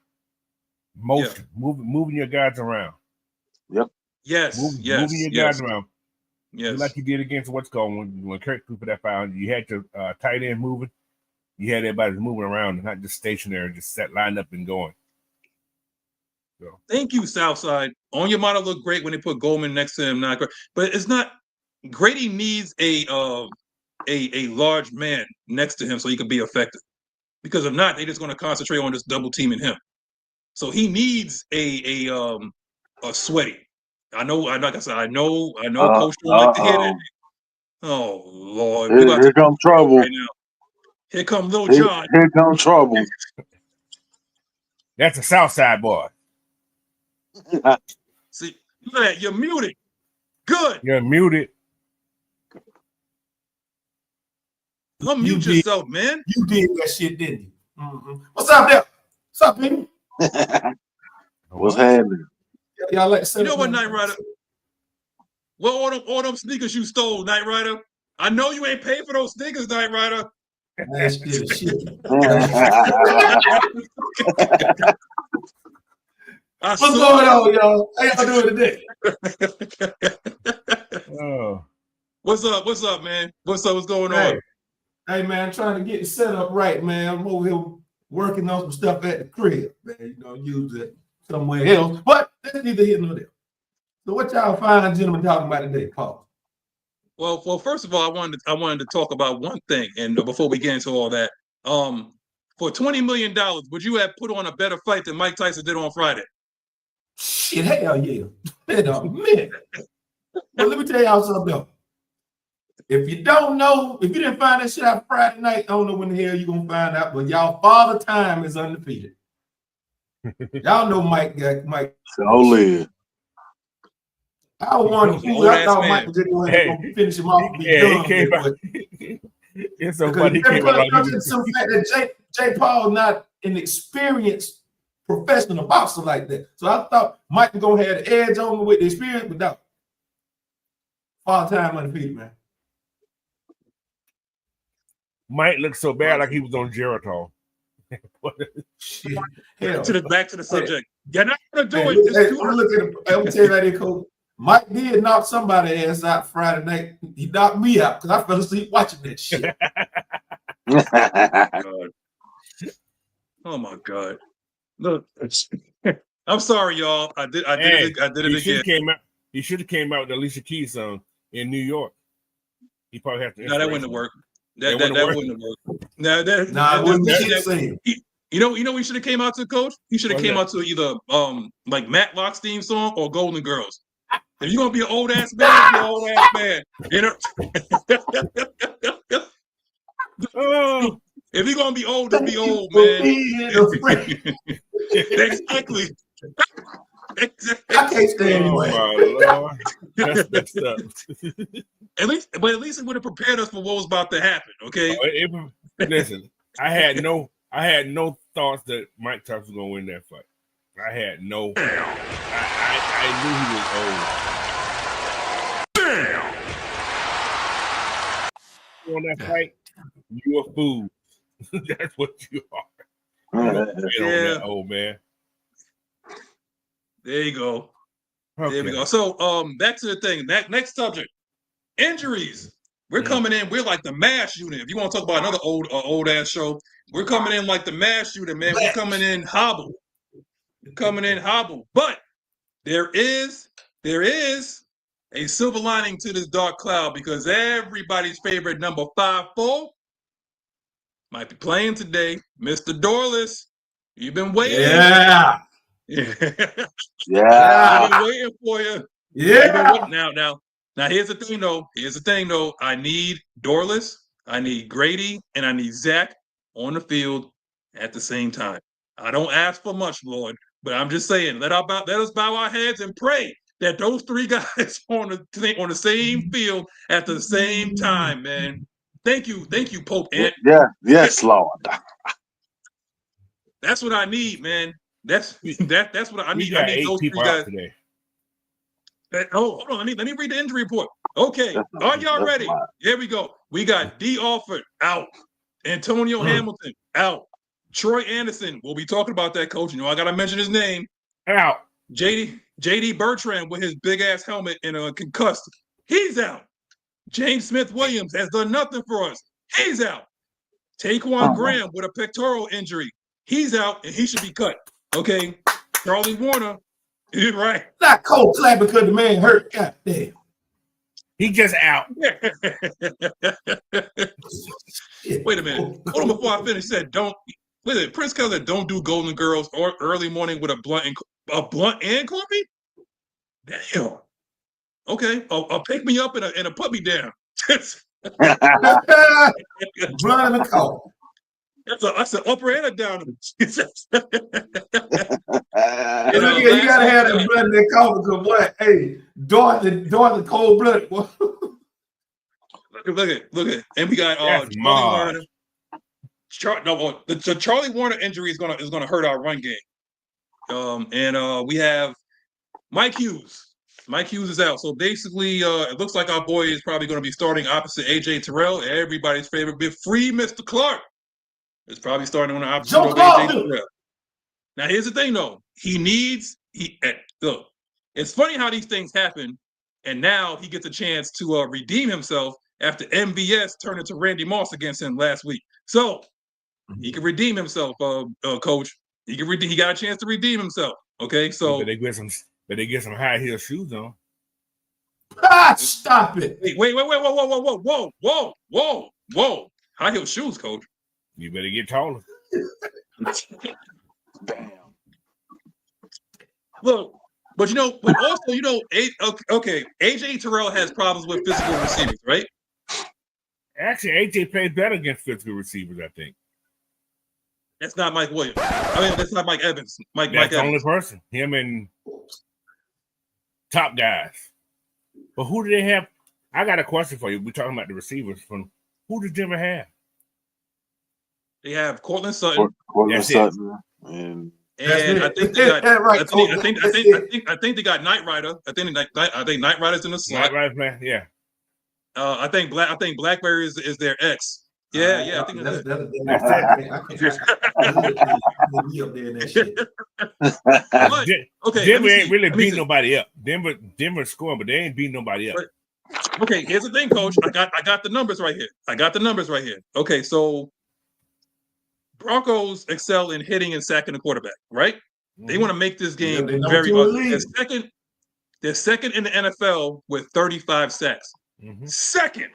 Motion, moving your guys around. Yep. Yes. Moving your guys around. Yes. Like you did against what's called when Kirk threw for that foul. You had your tight end moving. You had everybody moving around and not just stationary, just lined up and going. So. Thank you, Southside. On your model looked great when they put Goldman next to him. Not great, but it's not. Grady needs a large man next to him so he can be effective. Because if not, they're just going to concentrate on just double teaming him. So he needs a sweaty. I know. Like I said, I know. Coach don't like to hear that. Oh Lord! Here comes trouble. Right now. Here come Lil John. Here comes trouble. That's a Southside boy. See, look at that. You're muted. Good. You're muted. Unmute yourself, man. You did that shit, didn't you? Mm-hmm. What's up there? What's up, baby? What's happening? Y'all like to say, you know what, Nyght Ryder? What all them sneakers you stole, Nyght Ryder? I know you ain't paid for those sneakers, Nyght Ryder. That's shit. What's going on, y'all? How y'all doing today? Oh. What's up, man? What's going on? Hey, man, I'm trying to get it set up right, man. I'm over here working on some stuff at the crib, man. You know, use it somewhere else. But that's neither here nor there. So what y'all fine gentlemen talking about today, Paul? Well, first of all, I wanted to talk about one thing, and before we get into all that, for $20 million, would you have put on a better fight than Mike Tyson did on Friday? Shit, hell yeah. Wait a minute. Well, let me tell y'all something else. If you don't know, if you didn't find that shit out Friday night, I don't know when the hell you're going to find out, but y'all Father Time is undefeated. Y'all know Mike. So live. I wanted to I thought Mike was just going to finish him off. It's so funny. He came out like some fact that Jay Paul not an experienced professional boxer like that. So I thought Mike was going to have the edge on me with the experience, but no. Father Time undefeated, man. Mike looked so bad like he was on Geritol. Back to the subject. You're not going to do it. I'm tell you like this, Coach. Mike did knock somebody ass out Friday night. He knocked me out because I fell asleep watching that shit. Oh my God. Look, I'm sorry, y'all. I did it again. He should have came out with the Alicia Keys song in New York. He probably have to. No, that wouldn't have worked. That wouldn't have worked. Nah, wouldn't be you know, he should have came out to, Coach. He should have came out to either like Matlock's theme song or Golden Girls. If you're gonna be an old ass man, you're an old ass man. You know. If you're gonna be old, then be old, man. Exactly. I can't stand anyway. Oh, that's messed up. At least it would have prepared us for what was about to happen. Okay. Listen, I had no thoughts that Mike Tyson was gonna win that fight. I had no. I knew he was old. Damn. On that fight, you a fool. That's what you are. That old man. There you go. Okay. There we go. So back to the thing. That next subject. Injuries. We're coming in, we're like the MASH unit. If you want to talk about another old ass show, we're coming in like the MASH unit, man. We're coming in hobble. But there is a silver lining to this dark cloud because everybody's favorite number 5'4" might be playing today. Mr. Dorless, you've been waiting. Yeah. I've been waiting for you. Yeah. Now here's the thing though. I need Dorless, I need Grady, and I need Zach on the field at the same time. I don't ask for much, Lord, but I'm just saying, let us bow our heads and pray that those three guys on the same field at the same time, man. Thank you, Pope Ant. Yes, Lord. That's what I need, man. That's what I need. I need those three guys today. Hold on. Let me read the injury report. Okay, are y'all ready? Here we go. We got D. Alford out. Antonio Hamilton out. Troy Anderson. We'll be talking about that, coach. You know, I got to mention his name. Out. JD Bertrand with his big ass helmet and a concussed. He's out. James Smith Williams has done nothing for us. He's out. Taquan Graham with a pectoral injury. He's out and he should be cut. Okay. Charlie Warner. You're right. Not cold clap because the man hurt. God damn. He just out. Wait a minute. Hold on before I finish. Said don't. Wait a minute. Prince Keller don't do Golden Girls or early morning with a blunt and coffee. Damn. Okay. I'll pick me up and a put me down. Blunt and coffee. That's an upper and a down. You gotta have that blood in that coffee, because what? Hey, Dorothy cold blood. Look at, and we got Charlie Warner. The Charlie Warner injury is gonna hurt our run game. And we have Mike Hughes. Mike Hughes is out. So basically, it looks like our boy is probably going to be starting opposite AJ Terrell, everybody's favorite big free Mr. Clark. It's probably starting on the opposite of AJ Terrell. Now, here's the thing, though. Look, it's funny how these things happen, and now he gets a chance to redeem himself after MVS turned into Randy Moss against him last week. So he can redeem himself, Coach. He got a chance to redeem himself. Okay, so they get some high heel shoes on. Stop it! Wait! Whoa! High heel shoes, Coach. You better get taller. Damn. Look, but also, AJ Terrell has problems with physical receivers, right? Actually, AJ plays better against physical receivers, I think. That's not Mike Williams. I mean, that's not Mike Evans. That's the only person. Him and top guys. But who do they have? I got a question for you. We're talking about the receivers. From who did Denver have? They have Cortland Sutton. And I think they got. I think they got Knight Ryder. I think Knight Ryder's in the slot. Knight Ryder's man, yeah. I think Blackberry is their ex. Yeah. I think that's okay. Denver ain't really beat nobody up. Denver's scoring, but they ain't beat nobody up. Okay, here's the thing, Coach. I got the numbers right here. Okay, so Broncos excel in hitting and sacking the quarterback, right? Mm-hmm. They want to make this game very ugly. They're second in the NFL with 35 sacks. Mm-hmm. Second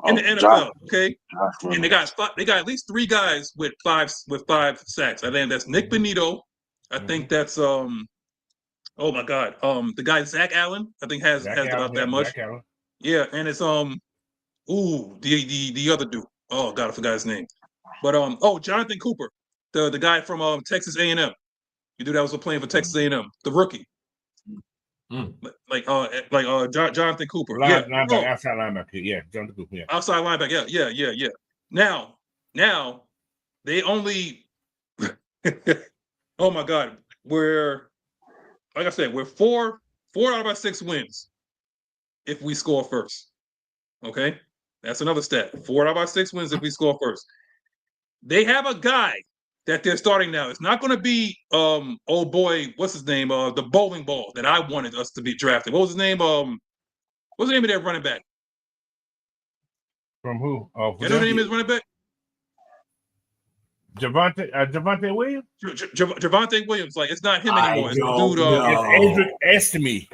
in the NFL, okay? And they got at least 3 guys with 5 sacks. I think that's Nick Benito. I think that's oh my God, the guy Zach Allen. I think has about that much. Yeah, and it's the other dude. Oh God, I forgot his name. But Jonathan Cooper, the guy from Texas A&M. You dude that was playing for Texas A&M, the rookie. Jonathan Cooper. Outside linebacker. Yeah, Jonathan Cooper. Yeah. Outside linebacker. Yeah. Now they only. Oh my God, we're 4 out of our 6 wins if we score first. Okay, that's another stat. 4 out of our 6 wins if we score first. They have a guy that they're starting now. It's not going to be old boy, what's his name? The bowling ball that I wanted us to be drafted. What was his name? What's the name of their running back? From who? You know the name of his running back? Javonte Williams? Javonte Williams. Like, it's not him anymore. It's dude. It's Estime.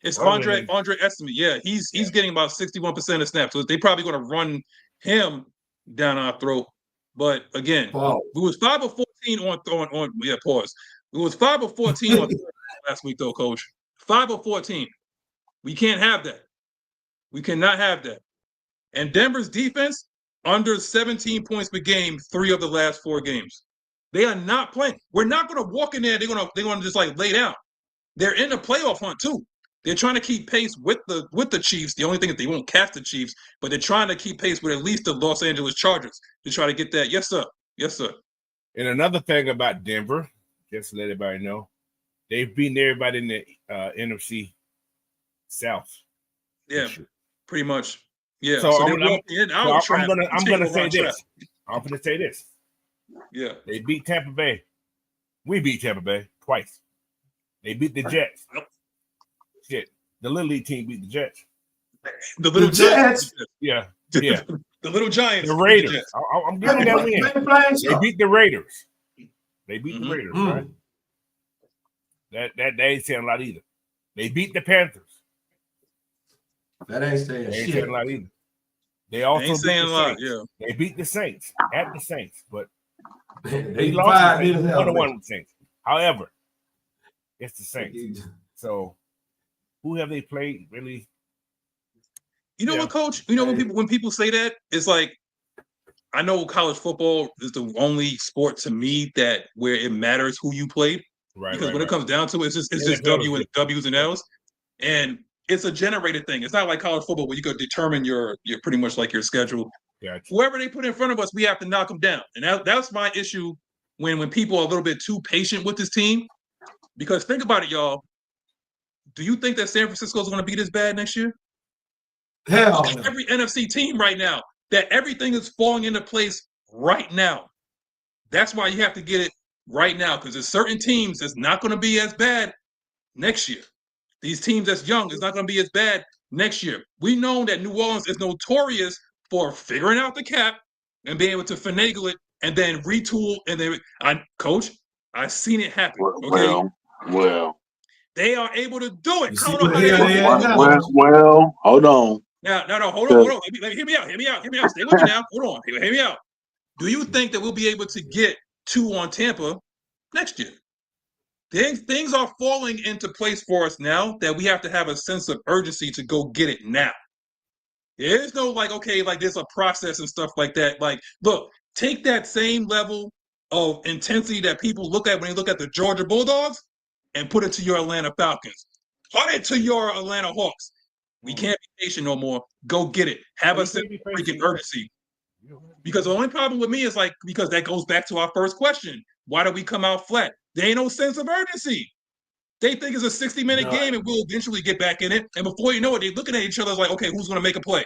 It's Andre Estime. Yeah, he's getting about 61% of snaps. So they're probably going to run him down our throat. But again, we was 5 of 14 on pause. We was 5 of 14 on last week though, Coach. 5 of 14. We can't have that. We cannot have that. And Denver's defense under 17 points per game 3 of the last 4 games. They are not playing. We're not going to walk in there. They're going to just like lay down. They're in the playoff hunt too. They're trying to keep pace with the Chiefs. The only thing is they won't catch the Chiefs, but they're trying to keep pace with at least the Los Angeles Chargers to try to get that. Yes, sir. And another thing about Denver, just to let everybody know, they've beaten everybody in the NFC South. Yeah. Pretty much. Yeah. So, I'm gonna say this. I'm gonna say this. Yeah. They beat Tampa Bay. We beat Tampa Bay twice. They beat the Jets. Shit. The Little League team beat the Jets. The little Giants. Yeah. The little Giants. The Raiders. I'm giving that win. They beat the Raiders. They beat the Raiders, right? That ain't saying a lot either. They beat the Panthers. That ain't saying shit. A lot either. They also ain't saying a lot. Yeah. They beat the Saints at the Saints, but they lost the 1-1 with the Saints. However, it's the Saints. So who have they played really? You know what, Coach? You know when people say that, it's like, I know college football is the only sport to me that where it matters who you played. Right. Because when it comes down to it, it's just W's and L's. And it's a generated thing. It's not like college football where you could determine your pretty much like your schedule. Gotcha. Whoever they put in front of us, we have to knock them down. And that's my issue when people are a little bit too patient with this team. Because think about it, y'all. Do you think that San Francisco is going to be this bad next year? Hell no. Every NFC team right now, that everything is falling into place right now. That's why you have to get it right now, because there's certain teams that's not going to be as bad next year. These teams that's young is not going to be as bad next year. We know that New Orleans is notorious for figuring out the cap and being able to finagle it and then retool. And then, Coach, I've seen it happen. Okay? Well. They are able to do it. Well, hold on. No, hold on. Hear me out. Stay with me now. Hold on. Hear me out. Do you think that we'll be able to get 2 on Tampa next year? Things are falling into place for us now that we have to have a sense of urgency to go get it now. There's no there's a process and stuff like that. Like, look, take that same level of intensity that people look at when they look at the Georgia Bulldogs and put it to your Atlanta Falcons. Put it to your Atlanta Hawks. We can't be patient no more. Go get it. Have a sense of freaking urgency. Because the only problem with me is because that goes back to our first question. Why do we come out flat? There ain't no sense of urgency. They think it's a 60-minute game and we'll eventually get back in it. And before you know it, they're looking at each other like, okay, who's going to make a play?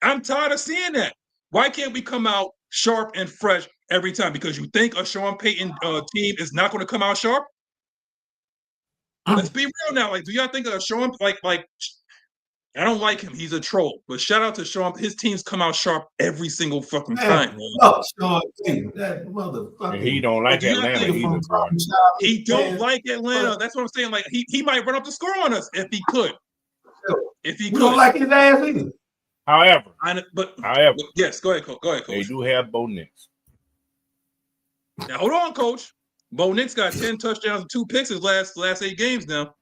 I'm tired of seeing that. Why can't we come out sharp and fresh every time? Because you think a Sean Payton team is not going to come out sharp? Let's be real now. Like, do y'all think of Sean I don't like him. He's a troll. But shout out to Sean. His teams come out sharp every single fucking time. Sean Payton, that motherfucker. He don't like Atlanta either. He don't like Atlanta. That's what I'm saying. Like, he might run up the score on us if he could. If he could. Don't like his ass either. However, yes, go ahead, Coach. They do have Bo Nix. Now hold on, Coach. Bo Nix got 10 touchdowns and 2 picks his last 8 games now.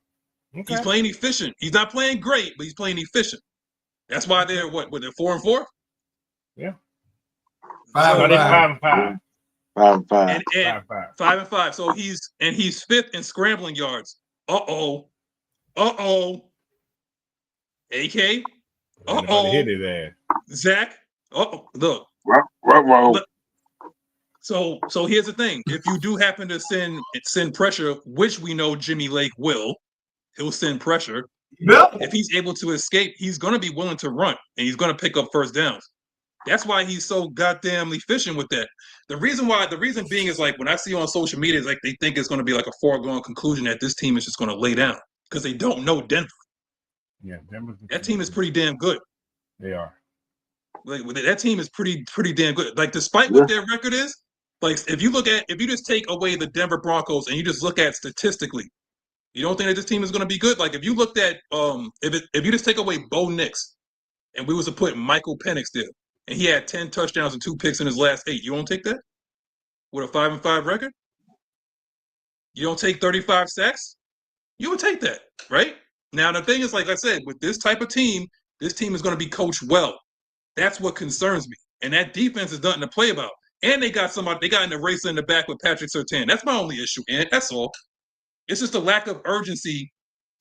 Okay. He's playing efficient. He's not playing great, but he's playing efficient. That's why they're they're 4-4? Yeah. 5-5. 5-5. So he's 5th in scrambling yards. Uh-oh. AK. Hit his ass. Zach. Look. So here's the thing. If you do happen to send pressure, which we know Jimmy Lake will, he'll send pressure. Yep. If he's able to escape, he's going to be willing to run, and he's going to pick up first downs. That's why he's so goddamn efficient with that. The reason being is like when I see on social media, it's like they think it's going to be like a foregone conclusion that this team is just going to lay down because they don't know Denver. Yeah, that team is pretty damn good. They are. Like that team is pretty damn good. Like despite what their record is, like if you just take away the Denver Broncos and you just look at statistically, you don't think that this team is going to be good? Like if you looked at if you just take away Bo Nix and we was to put Michael Penix there and he had 10 touchdowns and 2 picks in his last 8, you won't take that? With a 5-5 record? You don't take 35 sacks? You would take that, right? Now the thing is, like I said, with this type of team, this team is going to be coached well. That's what concerns me. And that defense is nothing to play about. And they got in the race in the back with Patrick Surtain. That's my only issue, and that's all. It's just a lack of urgency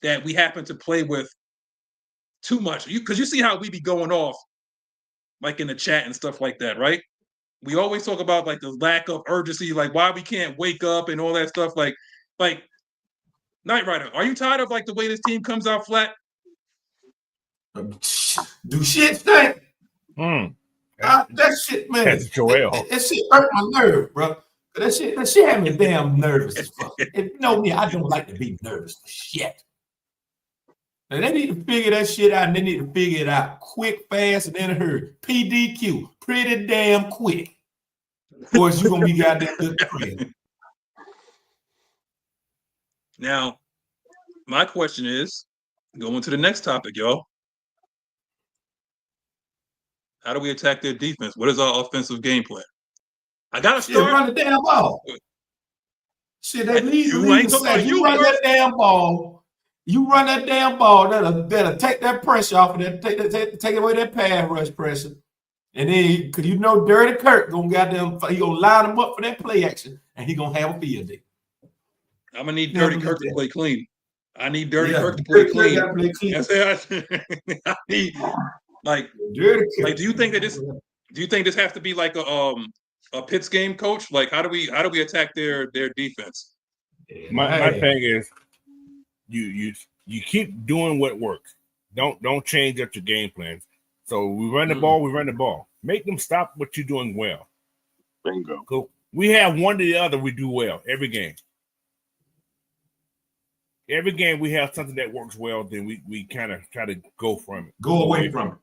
that we happen to play with too much. Because you see how we be going off, like in the chat and stuff like that, right? We always talk about like the lack of urgency, like why we can't wake up and all that stuff. Like Nyght Ryder, are you tired of like the way this team comes out flat? Do shit stink? That shit, man. That's Joel. That shit hurt my nerve, bro. That shit had me damn nervous as fuck. If you know me, I don't like to be nervous for shit. And they need to figure that shit out, and they need to figure it out quick, fast, and in a hurry. PDQ, pretty damn quick. Of course, you're gonna be goddamn good. Now, my question is, going to the next topic, y'all. How do we attack their defense? What is our offensive game plan? I gotta start. Run the damn ball. Shit, they need you to ain't say, you you run that damn ball. You run that damn ball. That'll take that pressure off of that. Take away that pass rush pressure. And then, because you know, Dirty Kirk he gonna line them up for that play action, and he gonna have a field day. I'm gonna need Dirty Kirk to play clean. I need Dirty Kirk to play clean. I need like do you think this has to be like a Pitts game, coach? Like how do we attack their defense? My thing is you keep doing what works. Don't change up your game plans. So we run the ball. Make them stop what you're doing well. Bingo. Cool. We have one to the other we do well every game. Every game we have something that works well, then we kind of try to go from it. Go away from it.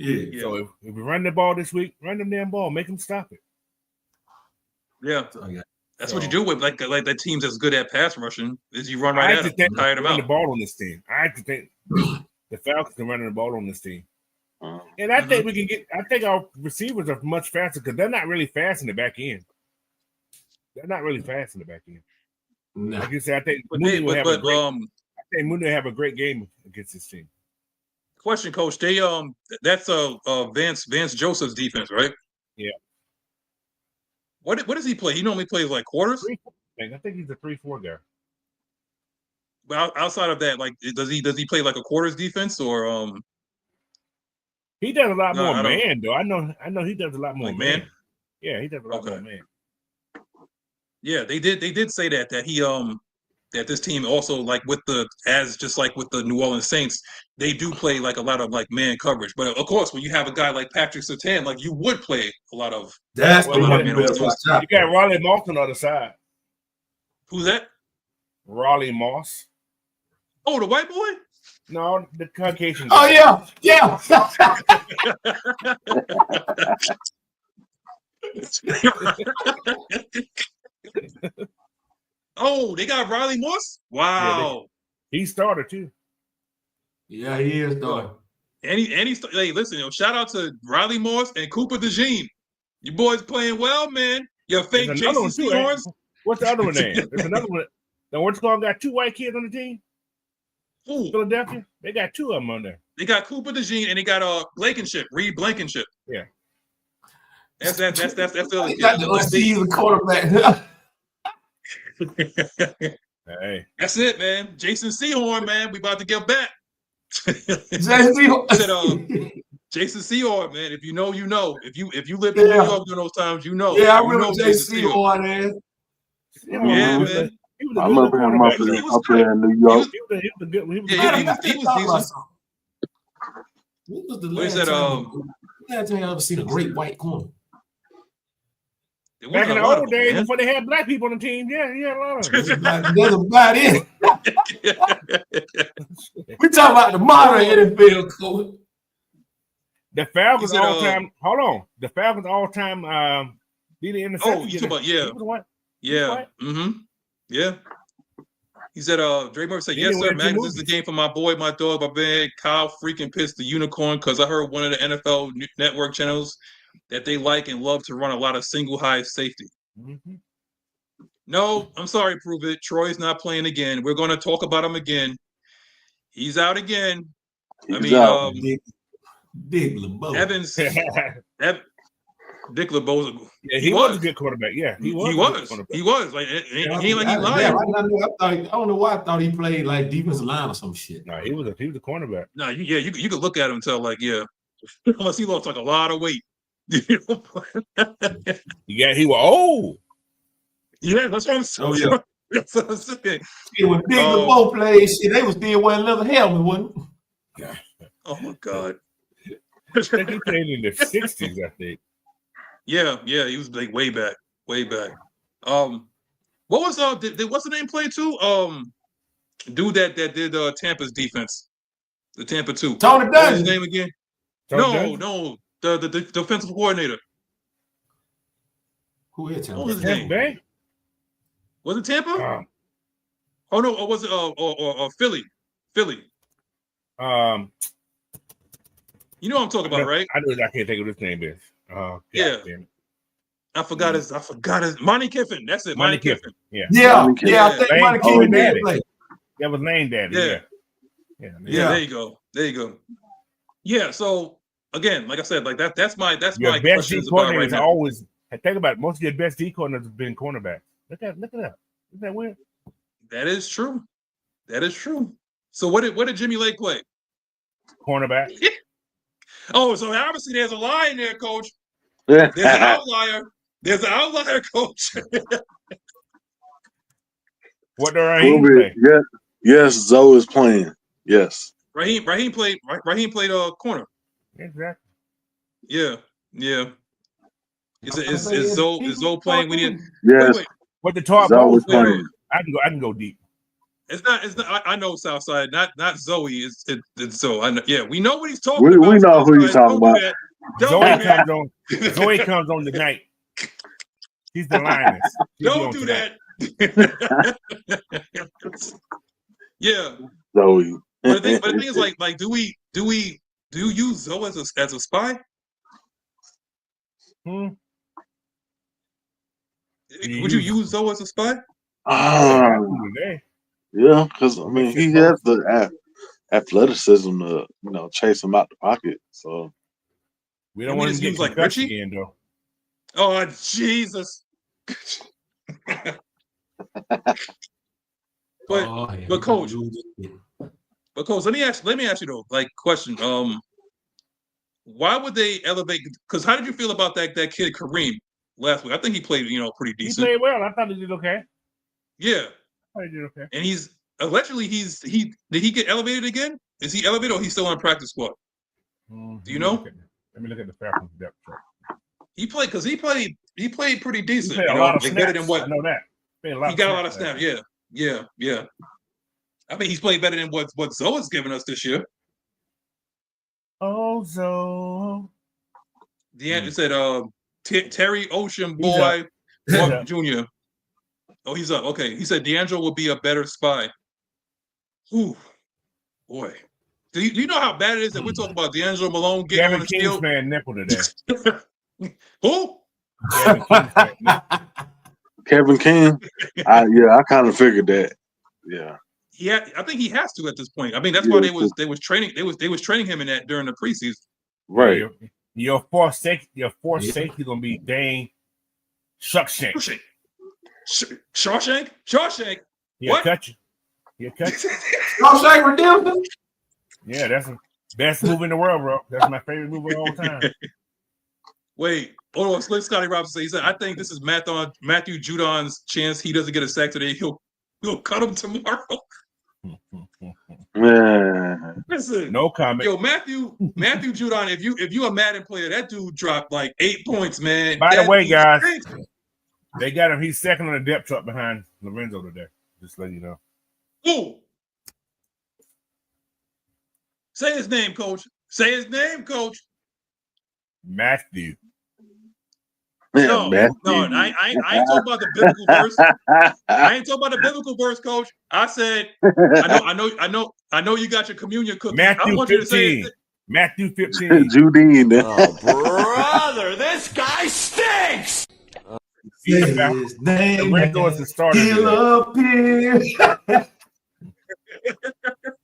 Yeah. So if we run the ball this week, run them damn ball. Make them stop it. Yeah. That's what you do with like the teams that's good at pass rushing is you run right at them, tire them out. The ball on this team. I actually think the Falcons can run the ball on this team. And I think we can get. I think our receivers are much faster because they're not really fast in the back end. No. Like you said, I think Mooney will have a great game against this team. Question, coach. That's Vance Joseph's defense, right? Yeah. What does he play? He normally plays like quarters. I think he's a 3-4 guy. But outside of that, like, does he play like a quarters defense or He does a lot more man though. I know he does a lot more man. Yeah, he does a lot more man. Yeah, they did say that he that this team also like with the New Orleans Saints, they do play like a lot of like man coverage. But of course, when you have a guy like Patrick Surtain, like you would play a lot of you got Raleigh Moss on the other side. Who's that? Raleigh Moss. Oh, the white boy? No, the Caucasian. Oh yeah. Oh, they got Riley Moss? Wow. He started too. Yeah, he is starting. Hey, listen, shout out to Riley Moss and Cooper DeJean. You boys playing well, man. Your fake Jason Sehorns. What's the other one name? There's another one. Now, what's called got 2 white kids on the team? Ooh. Philadelphia? They got 2 of them on there. They got Cooper DeJean and they got Reed Blankenship. Yeah. That's the other kid. Got the unseasoned quarterback. Hey. That's it, man. Jason Sehorn, man. We about to get back. Jason Sehorn, man. If you know, you know. If you lived in New York during those times, you know. Yeah, I remember Jason Sehorn, man. Yeah, man. I remember him up there in New York. He was a good one. He was What was the last time I ever seen a great white corner? Back in the old days, before they had black people on the team, yeah, he had a lot of them. That's about it. We talking about the modern NFL coach. The Falcons all-time. Hold on. The Falcons all-time leader in the Oh, you talking about Yeah. Mm-hmm. Yeah. He said, Dre Murphy said, yes, sir, man. This is the game for my boy, my dog, my man, Kyle freaking Pitts, the unicorn, because I heard one of the NFL network channels that they like and love to run a lot of single high safety. Mm-hmm. No, I'm sorry, Prove It. Troy's not playing again. We're going to talk about him again. He's out again. Big LeBeau. Evans. Dick LeBeau's. Yeah, he was a good quarterback. Yeah, he was. He was. Like, he lied. I don't know why I thought he played like defensive line or some shit. No, he was a cornerback. No, you could look at him and tell, like, yeah, unless he lost like a lot of weight. He was old. Yeah, that's what I'm saying. Oh, yeah. That's what I'm saying. Yeah, when Big LeBeau played, shit, they was still wearing leather helmet, wasn't it? Oh my God. I think he played in the 60s, I think. Yeah, he was like way back. What was what's the name play too? Dude that did Tampa's defense, the Tampa 2. Tony What was his Dungy. name again? Tony No, the defensive coordinator. Who is What was his Tampa name? Bay? Was it Tampa? Oh no, or was it or Philly? Philly. You know what I'm talking about, right? I can't think of his name is. Yeah. I forgot his Monty Kiffin. That's it. Monty Kiffin. Yeah. I think Monty Kiffin did play. That was Lane Daddy. Yeah. There you go. Yeah. So again, like I said, like that's my best questions D about right coordinators now. always. Think about it, most of your best D coordinators have been cornerbacks. Look at that. Isn't that weird? That is true. So what did Jimmy Lake play? Cornerback. Oh, so obviously there's a lie in there, Coach. There's an outlier. There's an outlier, Coach. What do Raheem play? Yes, Zoe is playing. Yes. Raheem played corner. Exactly. Yeah. Is Zoe playing? We need. Yes. Wait. What the top Zoe is wait. playing. I can go deep. It's not. I know Southside. Not Zoe. It's Zoe. I know. Yeah, we know what he's talking about. We know who he's talking about. Zoe comes on the night. She's the lioness. Don't do that. Yeah. Zoe. But the thing is, like, do you use Zoe as a spy? Would you use Zoe as a spy? Yeah, because I mean he has the athleticism to chase him out the pocket. So we don't want to use like Richie again, though. Oh Jesus! But coach, let me ask you though, like question. Why would they elevate? Because how did you feel about that kid Kareem last week? I think he played pretty decent. He played well. I thought he did okay. Yeah. I did okay. And he's allegedly did he get elevated again? Is he elevated or he's still on practice squad? Do you know? Let me look at the Falcons depth chart. He played pretty decent. He played a lot of snaps. Better than what I know that. He got a lot of snaps. Yeah. I mean, he's played better than what Zoe's given us this year. Oh, Zoe. DeAndre said, Terry Ocean Boy Jr. Oh, he's up. Okay. He said D'Angelo will be a better spy. Ooh, boy. Do you know how bad it is that we're talking about D'Angelo Malone getting on the field? Man nipple today. Who? Kevin King. I kind of figured that. Yeah. Yeah, I think he has to at this point. I mean, that's why they was training him in that during the preseason. Right. Your fourth safety gonna be Dane Shuckshank. Shawshank? He'll cut you. Shawshank Redemption? Yeah, that's the best move in the world, bro. That's my favorite move of all time. Wait, hold on. Let Scotty Robinson say, he said, I think this is Matthew Judon's chance he doesn't get a sack today. He'll cut him tomorrow. Man. Listen, no comment. Yo, Matthew Judon, if you a Madden player, that dude dropped like 8 points, man. By the way, guys, stinks. they got him. He's second on the depth chart behind Lorenzo today. Just let you know. Ooh. Say his name, Coach. Matthew. No, I ain't talking about the biblical verse. I ain't talking about the biblical verse, Coach. I said, I know you got your communion cookie. Matthew I want 15. You to say Matthew 15. Judine. Oh, brother, this guy stinks. His name Lorenzo is the starter.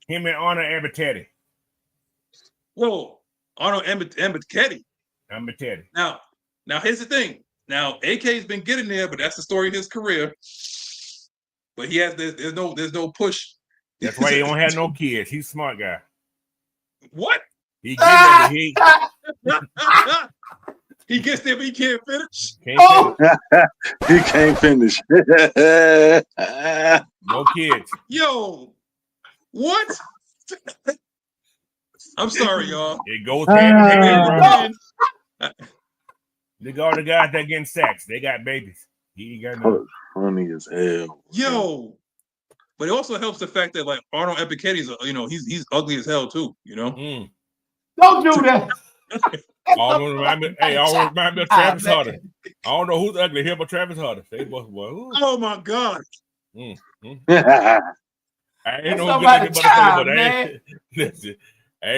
Him and Arnold Ambitetti. Whoa, Arnold Ambitetti. Now here's the thing. Now AK's been getting there, but that's the story of his career. But he has there's no push. That's why he don't have no kids. He's a smart guy. What? He gets there, but he can't finish. He can't finish. No kids. Yo, what? I'm sorry, y'all. It goes hand in hand, bro. Man, Look at all the guys that getting sacks. They got babies. He ain't got none. Funny as hell. yo, but it also helps the fact that like Arnold Epichetti's, he's ugly as hell too. Don't do that. Always remind me of Travis Harder. I don't know who's ugly here, but Travis Harder. They both were. Oh my God. I ain't That's no good looking motherfucker, but I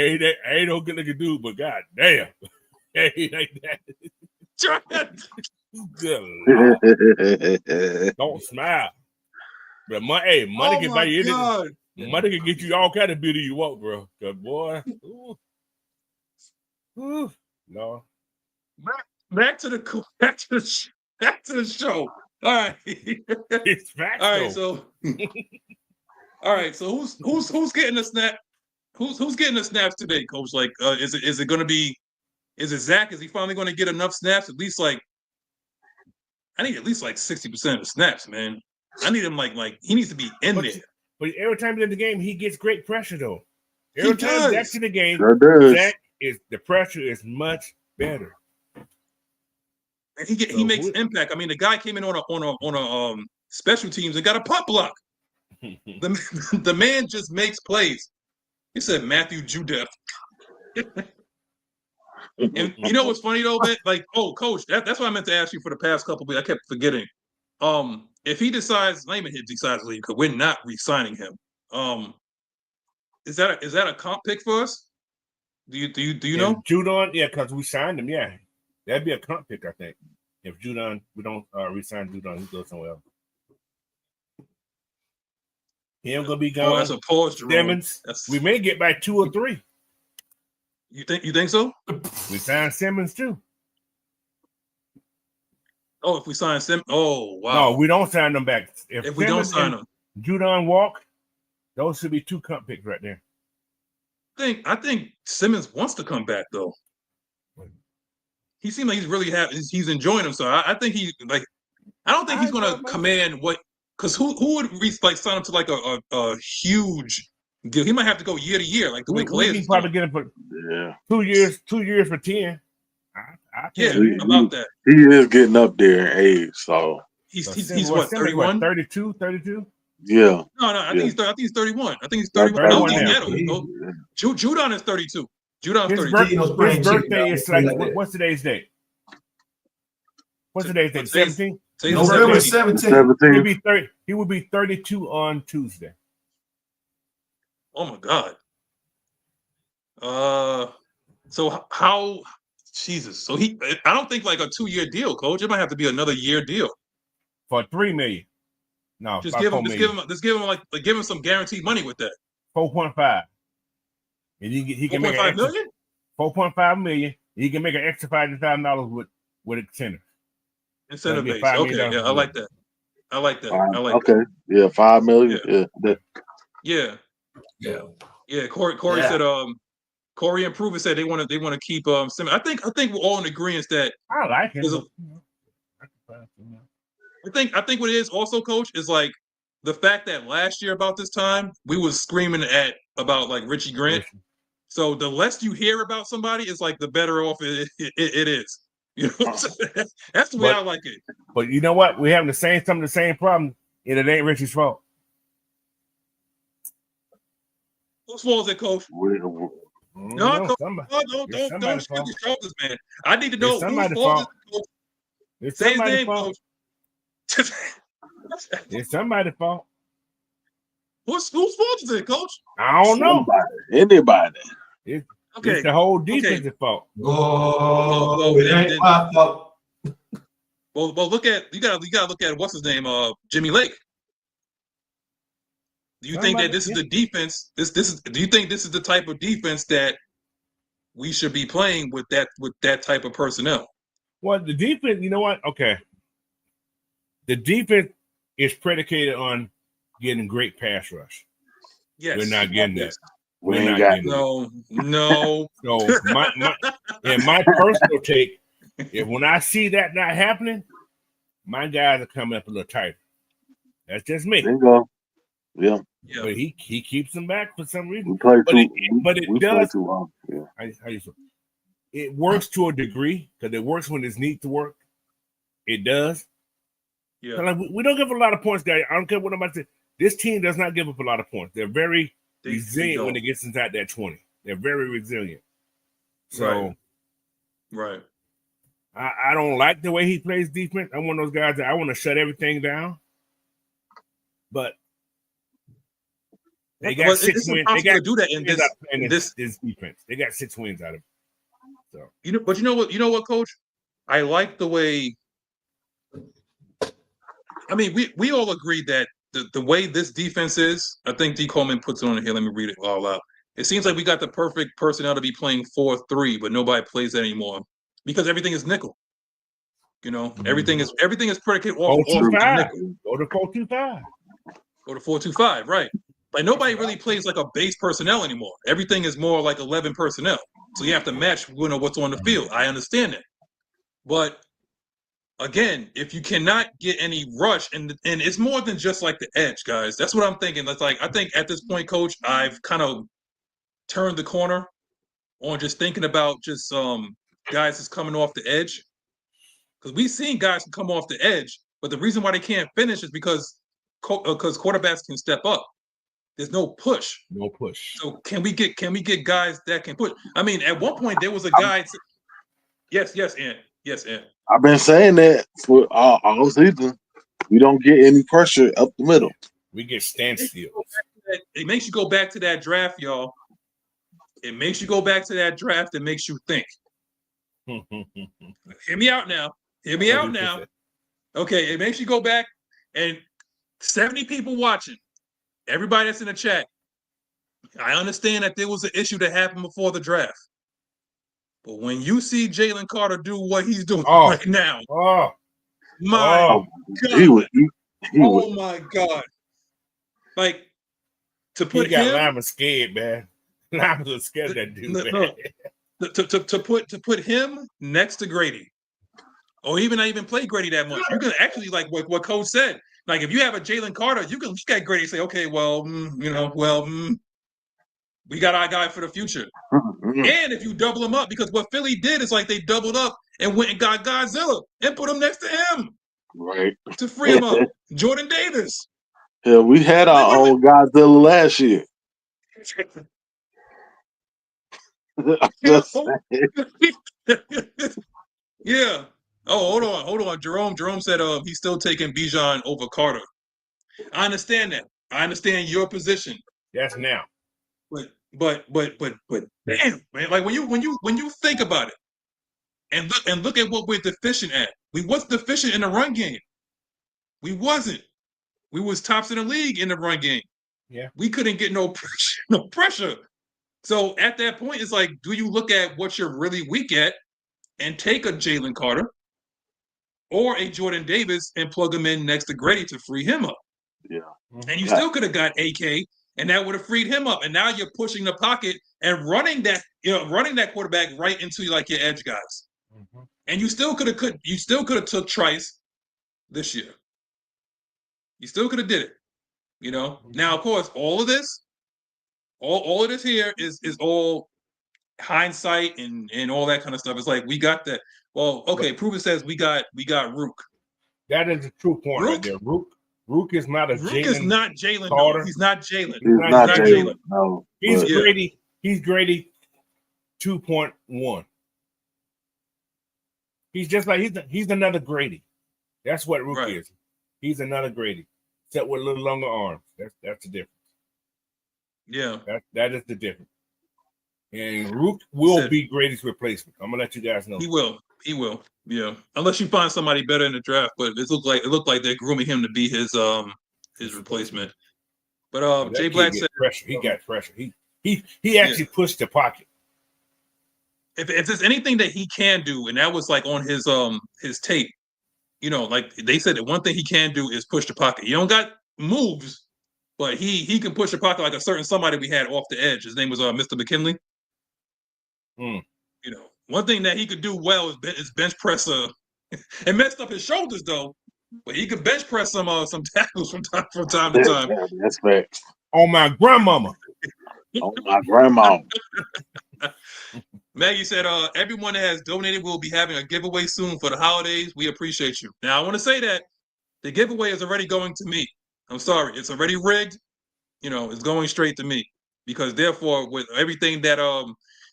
ain't no good looking dude, but god damn. Hey, like that. Good Lord. Don't smile. But money can buy you anything. Money can get you all kind of beauty you want, bro. Good boy. Ooh. No. Back to the show. All right. It's facts, all right. So, all right. So who's getting the snap? Who's getting the snaps today, Coach? Like, is it going to be? Is it Zach? Is he finally going to get enough snaps? At least like, I need at least like 60% of the snaps, man. I need him like he needs to be in there. But every time he's in the game, he gets great pressure though. Every time Zach's in the game, the pressure is much better. And he makes impact. I mean, the guy came in on a special teams and got a punt block. the man just makes plays. He said Matthew Judith. And you know what's funny though, man? Like, Coach, that's what I meant to ask you for the past couple of weeks. I kept forgetting. If he decides, not even he decides to leave, because we're not re-signing him. Is that a comp pick for us? Do you know? Judon, yeah, because we signed him. Yeah, that'd be a comp pick, I think. If Judon, we don't re-sign Judon, he goes somewhere else. He ain't gonna be gone. That's a pause, Jerome. Simmons. We may get back 2 or 3. You think so? We signed Simmons too. Oh, if we sign Simmons, wow. No, we don't sign them back. If we don't sign them, Judon walk, those should be 2 comp picks right there. I think Simmons wants to come back though. He seems like he's really he's enjoying himself. I think I don't think he's gonna command what, because who would sign him to like a huge deal? He might have to go year to year, like the way Calais is probably get him for 2 years, 2 years for 10. About that. He is getting up there in age, so he's what, 31? 32? Yeah. No, I think he's 31. I think he's 31. I don't think Judon is 32. Judon is 32. His birthday is like, what's today's date? What's today's date? 17? November 17. He will be 32 on Tuesday. Oh my God. So how? Jesus. So I don't think like a 2-year deal, Coach. It might have to be another year deal for $3 million. No, just give him some guaranteed money with that. 4.5. And he can make 4.5 million. 4.5 million. He can make an extra $5,000 with incentive. Incentive base. Okay, yeah, I like that. Okay, yeah, $5 million. Yeah. Corey said Corey and Proven said they want to keep Simmons. I think we're all in agreement that I like him. I think what it is also, Coach, is like the fact that last year about this time we was screaming about like Richie Grant. So the less you hear about somebody, it's like the better off it is. You know what I'm saying? That's the way I like it. But you know what? We're having some of the same problem, and it ain't Richie's fault. Whose fault is it, Coach? No, don't shoot the shoulders, man. I need to know whose fault is it, Coach. It's Say his name, fault. Coach. It's somebody's fault. Whose fault is it, Coach? I don't know. Anybody. It's the whole defensive fault. It ain't my fault. Well, look at you gotta look at what's his name, Jimmy Lake. Do you think that this is the defense? Do you think this is the type of defense that we should be playing with that type of personnel? Well, the defense, you know what? Okay. The defense is predicated on getting great pass rush. Yes. We're not getting that. We ain't got no. So my personal take, when I see that not happening, my guys are coming up a little tighter. That's just me. There you go. Yeah. But he keeps them back for some reason. We play But it does. Too long. Yeah. How you feel? It works to a degree because it works when it's neat to work. It does. Yeah. Like, we don't give a lot of points, guys. I don't care what I'm about to say. This team does not give up a lot of points. They're very resilient when it gets inside that 20. They're very resilient. So, right. I don't like the way he plays defense. I'm one of those guys that I want to shut everything down. But they got 6 wins. They got to do that in this defense. They got 6 wins out of it. So but you know what, Coach? I like the way. I mean, we all agreed that the way this defense is. I think D. Coleman puts it on here. Let me read it all out. It seems like we got the perfect personnel to be playing 4-3, but nobody plays that anymore because everything is nickel. You know, everything is predicated off nickel. Go to 4-2-5. Go to 4-2-5, right? Like nobody really plays like a base personnel anymore. Everything is more like 11 personnel. So you have to match what's on the field. I understand that, but again, if you cannot get any rush, and it's more than just like the edge, guys. That's what I'm thinking. That's like I think at this point, Coach, I've kind of turned the corner on just thinking about just guys that's coming off the edge, because we've seen guys who come off the edge, but the reason why they can't finish is because quarterbacks can step up. There's no push. No push. So can we get guys that can push? I mean, at one point there was a guy. Yes, Ant. Yes, Ant. I've been saying that for all season. We don't get any pressure up the middle. We get standstill. It makes you go back to that draft, y'all. It makes you go back to that draft and makes you think. Hear me out now. Hear me out now. Okay, it makes you go back, and 70 people watching, everybody that's in the chat, I understand that there was an issue that happened before the draft. But when you see Jalen Carter do what he's doing right now, my God. Oh, my God. Like, to put him... Lima scared, man. Lima was scared of that dude, man. To put him next to Grady, or even not even play Grady that much, you can actually, like what Coach said, like if you have a Jalen Carter, you can look at Grady and say, okay, well, we got our guy for the future. And if you double him up, because what Philly did is like they doubled up and went and got Godzilla and put him next to him. Right. To free him up. Jordan Davis. Yeah, we had our own Godzilla last year. Yeah. Oh, hold on. Jerome said he's still taking Bijan over Carter. I understand that. I understand your position. Yes, now. But damn, man, like when you think about it and look at what we're deficient at. We was deficient in the run game. We wasn't. We was tops in the league in the run game. Yeah. We couldn't get no pressure. So at that point, it's like, do you look at what you're really weak at and take a Jalen Carter or a Jordan Davis and plug him in next to Grady to free him up? Yeah. And you still could have got AK, and that would have freed him up. And now you're pushing the pocket and running that quarterback right into like your edge guys. Mm-hmm. And you still could have took Trice this year. You still could have did it. You know. Mm-hmm. Now, of course, all of this here is all hindsight and all that kind of stuff. It's like we got that. Well, okay, Proven says we got Rook. That is a true point right there. Rook is not a Jalen. Rook is not Jalen. No, he's not Jalen. He's not Jalen. No. He's Grady. He's Grady 2.1. He's just like he's another Grady. That's what Rook is. He's another Grady, except with a little longer arms. That's the difference. Yeah. That is the difference. And Rook will be Grady's replacement. I'm gonna let you guys know. He will. Yeah. Unless you find somebody better in the draft, but it looked like they're grooming him to be his replacement. But Jay Black said pressure. He got pressure. He actually pushed the pocket. If there's anything that he can do, and that was like on his tape, you know, like they said that one thing he can do is push the pocket. You don't got moves, but he can push the pocket like a certain somebody we had off the edge. His name was Mr. McKinley. You know, one thing that he could do well is bench press. It messed up his shoulders though. But he could bench press some tackles from time to time. That's facts. On my grandmama. On my grandma. Maggie said, everyone that has donated will be having a giveaway soon for the holidays. We appreciate you. Now, I want to say that the giveaway is already going to me. I'm sorry. It's already rigged. You know, it's going straight to me. Because therefore, with everything that,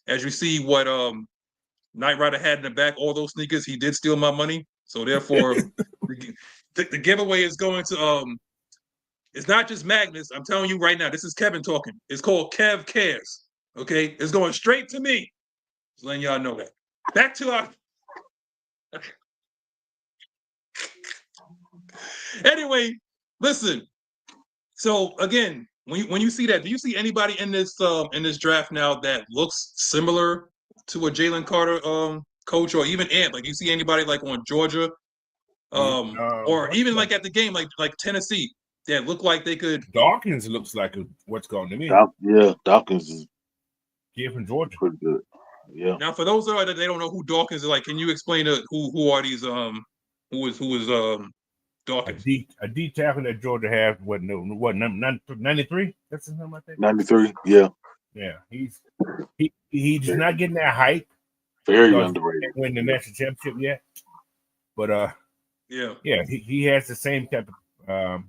as you see what Nyght Ryder had in the back, all those sneakers, he did steal my money. So therefore, the giveaway is going to, it's not just Magnus. I'm telling you right now, this is Kevin talking. It's called Kev Cares. Okay? It's going straight to me. Just letting y'all know that. Back to our. Anyway, listen. So again, when you see that, do you see anybody in this draft now that looks similar to a Jalen Carter coach, or even Ant? Like, you see anybody like on Georgia, or even like at the game, like Tennessee, that look like they could. Dawkins looks like what's going to me. Dawkins is kid from Georgia. pretty good. Yeah. Now, for those that they don't know who Dawkins is, like, can you explain who are these who is Dawkins? A D tackle that Georgia has, what 93? That's something like that. 93. Yeah. Yeah, he's just not getting that hype. Very underrated. Win the national championship yet, but yeah, he has the same type of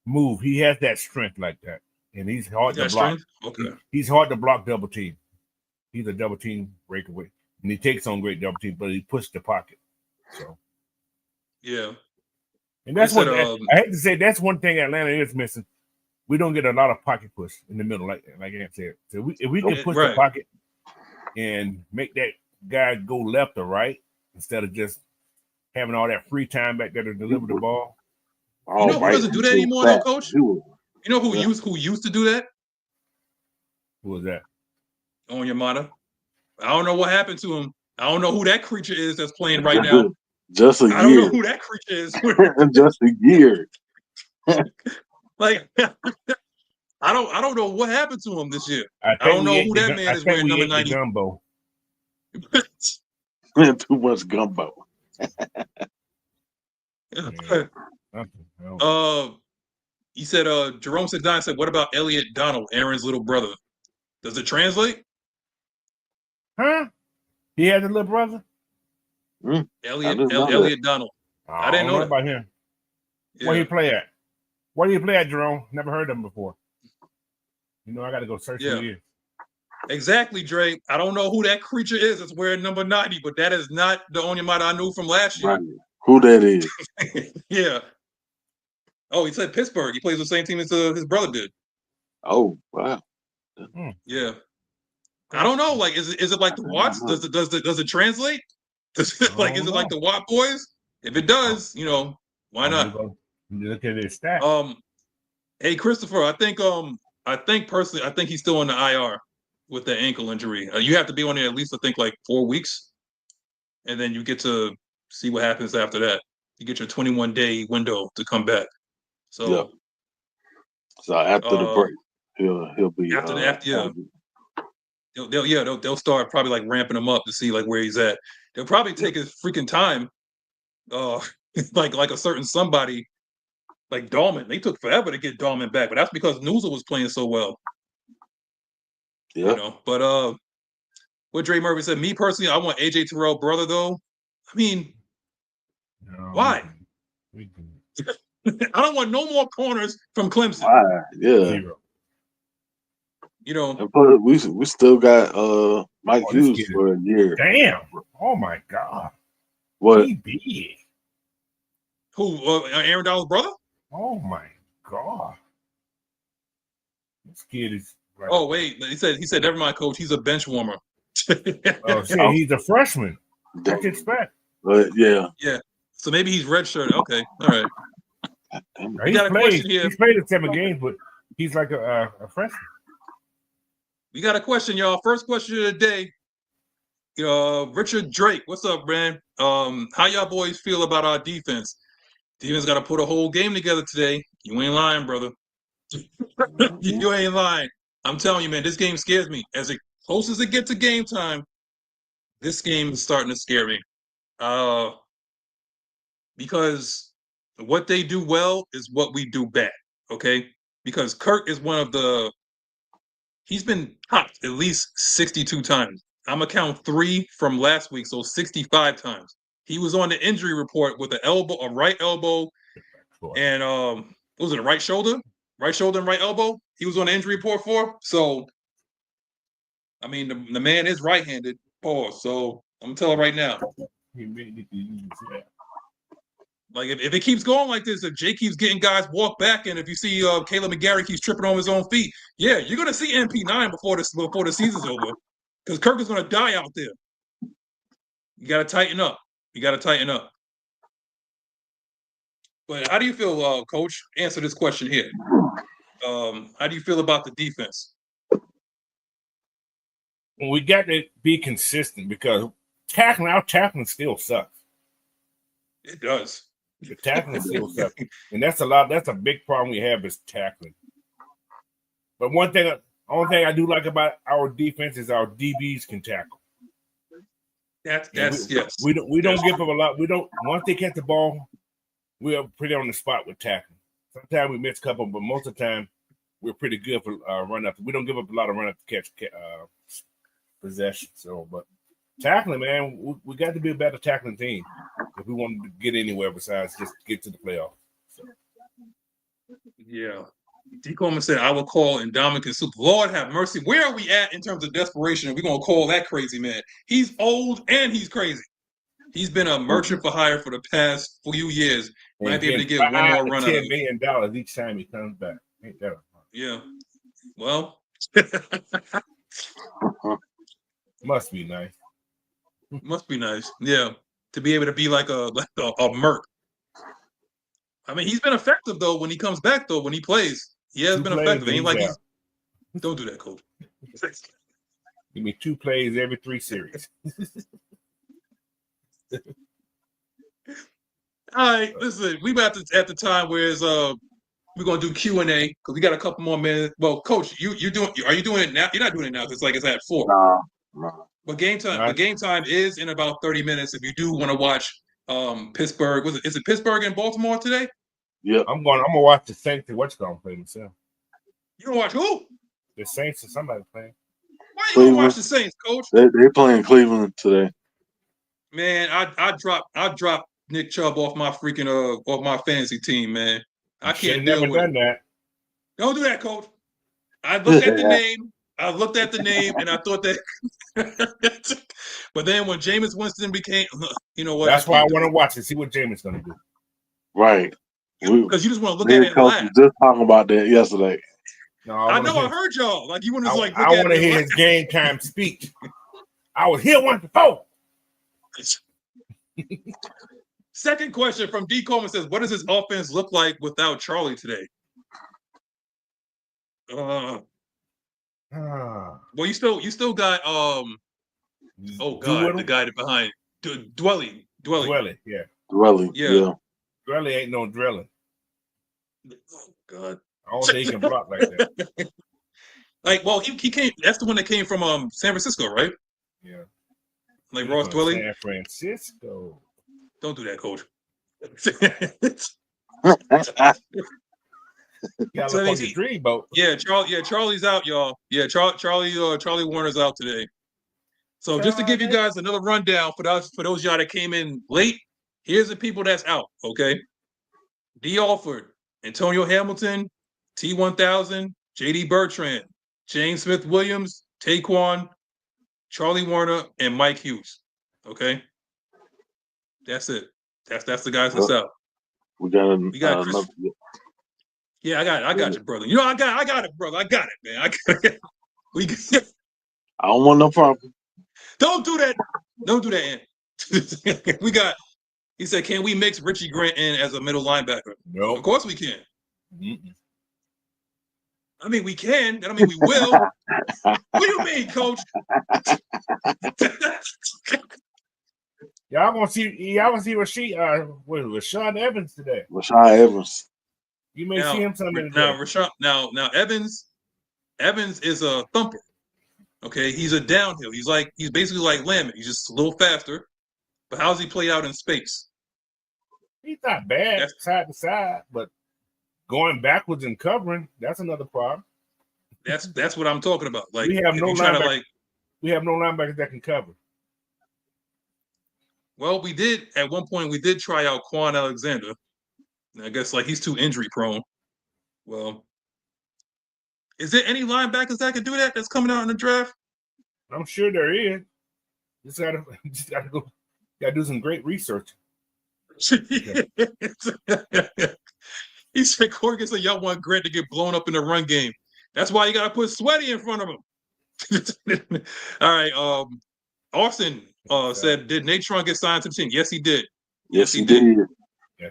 move. He has that strength like that, and he's hard to block. Okay, he's hard to block double team. He's a double team breakaway, and he takes on great double team, but he pushes the pocket. So yeah, and that's what I hate to say. That's one thing Atlanta is missing. We don't get a lot of pocket push in the middle, like Ant said. So if we can push the pocket and make that guy go left or right instead of just having all that free time back there to deliver the ball. You know who doesn't do that anymore, though, Coach? You know who used to do that? Who was that? Onyemata. I don't know what happened to him. I don't know who that creature is that's playing right now. Just a year. I don't know who that creature is. Just a year. Like, I don't know what happened to him this year. I don't know who that man is wearing number 90. Gumbo. Too much gumbo. He said, Jerome Sedine said, what about Elliot Donald, Aaron's little brother? Does it translate? Huh? He had a little brother? Elliot Donald. I didn't know that about him. Yeah. Where he play at? Where do you play at, Jerome? Never heard of him before. You know, I got to go search for you. Exactly, Dre. I don't know who that creature is that's wearing number 90, but that is not the Onyemata I knew from last year. Right. Who that is? Yeah. Oh, he said Pittsburgh. He plays the same team as his brother did. Oh, wow. Yeah. I don't know. Like, is it like the Watts? Does it translate? Is it like the Watt boys? If it does, you know, why not? Look at his stats. Hey, Christopher, I think personally, I think he's still on the IR with that ankle injury. You have to be on there at least, I think, like 4 weeks, and then you get to see what happens after that. You get your 21-day window to come back. So, so after the break, he'll be they'll start probably like ramping him up to see like where he's at. They'll probably take his freaking time, like a certain somebody. Like Dahlman, they took forever to get Dahlman back, but that's because Newsel was playing so well. Yeah. You know, but what Dre Murphy said, me personally, I want AJ Terrell brother though. I mean, why? I don't want no more corners from Clemson. Why? Yeah. You know, we still got Mike Hughes for a year. Damn! Oh my God! What? He big. Who? Aaron Donald's brother? Oh my God! This kid is. Right. Oh wait, he said, never mind, coach. He's a bench warmer. Oh shit! He's a freshman. What you expect? Yeah. So maybe he's redshirt. Okay, all right. We got a question here. He's played in 7 games, but he's like a freshman. We got a question, y'all. First question of the day. Richard Drake, what's up, man? How y'all boys feel about our defense? Defense got to put a whole game together today. You ain't lying, brother. You ain't lying. I'm telling you, man, this game scares me. As close as it gets to game time, this game is starting to scare me. Because what they do well is what we do bad, okay? Because Kirk is one of the he's been popped at least 62 times. I'm gonna count 3 from last week, so 65 times. He was on the injury report with a right elbow, and what was it, a right shoulder and right elbow? He was on the injury report for. So, I mean, the man is right-handed. Pause. So I'm gonna tell her right now. Like if it keeps going like this, if Jay keeps getting guys walk back, and if you see Caleb McGarry keeps tripping on his own feet, yeah, you're gonna see MP9 before the season's over, because Kirk is gonna die out there. You gotta tighten up. But how do you feel, Coach? Answer this question here. How do you feel about the defense? Well, we got to be consistent because our tackling still sucks. It does. The tackling still sucks, and that's a big problem we have is tackling. But only thing I do like about our defense is our DBs can tackle. Yes. We don't give up a lot. We don't once they catch the ball, we are pretty on the spot with tackling. Sometimes we miss a couple, but most of the time we're pretty good for run up. We don't give up a lot of run up to catch possession. So, but tackling, man, we got to be a better tackling team if we want to get anywhere besides just get to the playoffs. So. Yeah. D. Coleman said, I will call Indomitian Soup. Lord have mercy. Where are we at in terms of desperation? We're going to call that crazy man. He's old and he's crazy. He's been a merchant for hire for the past few years. Might be able to get one more run out of $10 million each time he comes back. Ain't that yeah. Well. Must be nice. Must be nice. Yeah. To be able to be like a merc. I mean, he's been effective, though, when he comes back, though, when he plays. He has been effective. Ain't like he's... Don't do that, Coach. Give me 2 plays every 3 series. All right, listen, we about to at the time where we're gonna do Q&A because we got a couple more minutes. Well, Coach, are you doing it now? You're not doing it now because it's at 4. No. But game time, the game time is in about 30 minutes. If you do want to watch Pittsburgh, is it Pittsburgh and Baltimore today? Yeah, I'm gonna watch the Saints and what's gonna play myself. You gonna watch who? The Saints and somebody playing. Why you gonna watch the Saints, Coach? They playing Cleveland today. Man, I dropped Nick Chubb off my freaking off my fantasy team, man. I can't deal with done that. Don't do that, Coach. I looked at the name. And I thought that. But then when Jameis Winston became, you know what? That's why I want to watch and see what Jameis going to do. Right. Because you just want to look at it and laugh. Just talking about that yesterday. No, I know. I heard y'all. Like you want to like. I want to hear his game time speech. I was here once before. Second question from D. Coleman says, "What does his offense look like without Charlie today?" Well, you still got oh God, the guy behind Dwelly, yeah. Dwelly ain't no drilling. Oh God, all day he can block like that. Like, well, he came. That's the one that came from San Francisco, right? Yeah. Like Ross Dwelly. San Francisco. Don't do that, Coach. Dreamboat. Yeah, Charlie's out, y'all. Yeah, Charlie Warner's out today. So just to give you guys another rundown for those y'all that came in late, here's the people that's out. Okay, D. Alford, Antonio Hamilton, T1000, JD Bertrand, James Smith Williams, Taquan, Charlie Warner, and Mike Hughes. Okay, that's it. That's the guys that's out. We got Chris. Yeah, I got you, brother. You know, I got it, brother. I got it, man. I don't want no problem. Don't do that. Don't do that, Ant. He said, can we mix Richie Grant in as a middle linebacker? No. Of course we can. Mm-mm. I mean, we can. I don't mean we will. What do you mean, Coach? Y'all gonna see Rashawn Evans today. Rashawn Evans. You may see him something now Evans is a thumper. Okay, he's a downhill. He's basically like Lamb. He's just a little faster. But how does he play out in space? He's not bad side to side, but going backwards and covering, that's another problem. That's what I'm talking about. Like we have no linebackers. We have no linebackers that can cover. Well, we did at one point. We did try out Quan Alexander. I guess like he's too injury prone. Well, is there any linebackers that can do that? That's coming out in the draft. I'm sure there is. Just gotta go. Gotta do some great research. He said Corey said y'all want Grant to get blown up in the run game. That's why you gotta put Sweaty in front of him. All right. Austin said, did Natron get signed to the team? Yes, he did. Yes, he did. Yeah.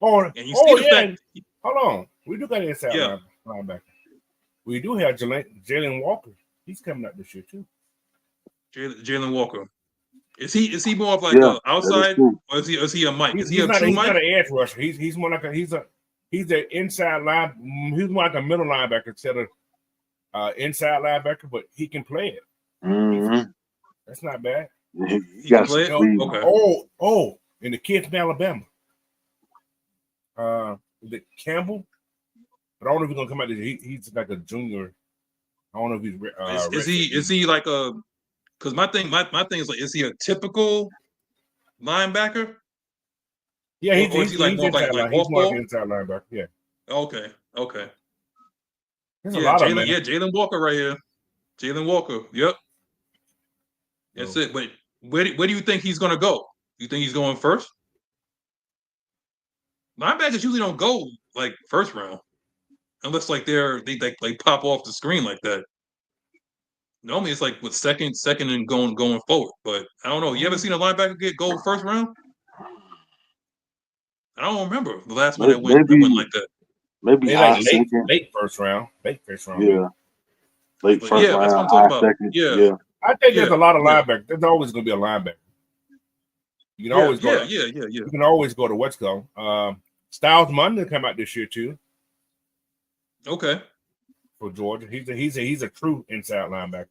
And you see the fact. Hold on. We do got an inside linebacker. We do have Jalen Walker. He's coming out this year too. Jalen Walker. Is he more of like a outside, or is he a Mike? Is he a true Mike? He's not an edge rusher. He's more like he's an inside line. He's more like a middle linebacker instead of inside linebacker, but he can play it. Mm-hmm. That's not bad. He can play it. Okay. And the kid from Alabama, the Campbell. But I don't know if he's gonna come out this year. He's like a junior. I don't know if he's is he like a? Because my thing is like, is he a typical linebacker? Yeah, he's like more like inside linebacker. Yeah. Okay. There's a lot of them. Yeah, Jalen Walker right here. Jalen Walker. Yep. That's it. But where do you think he's gonna go? You think he's going first? Linebackers usually don't go like first round, unless like they pop off the screen like that. Normally it's like with second and going forward. But I don't know. You ever seen a linebacker go first round? I don't remember the last one that went like that. Maybe like late first round. Yeah. Late first round. That's what I'm talking about. Second. Yeah. I think there's a lot of linebackers. There's always going to be a linebacker. You can always go. You can always go to what's called. Styles Mundy come out this year too. Okay. For Georgia, he's a true inside linebacker.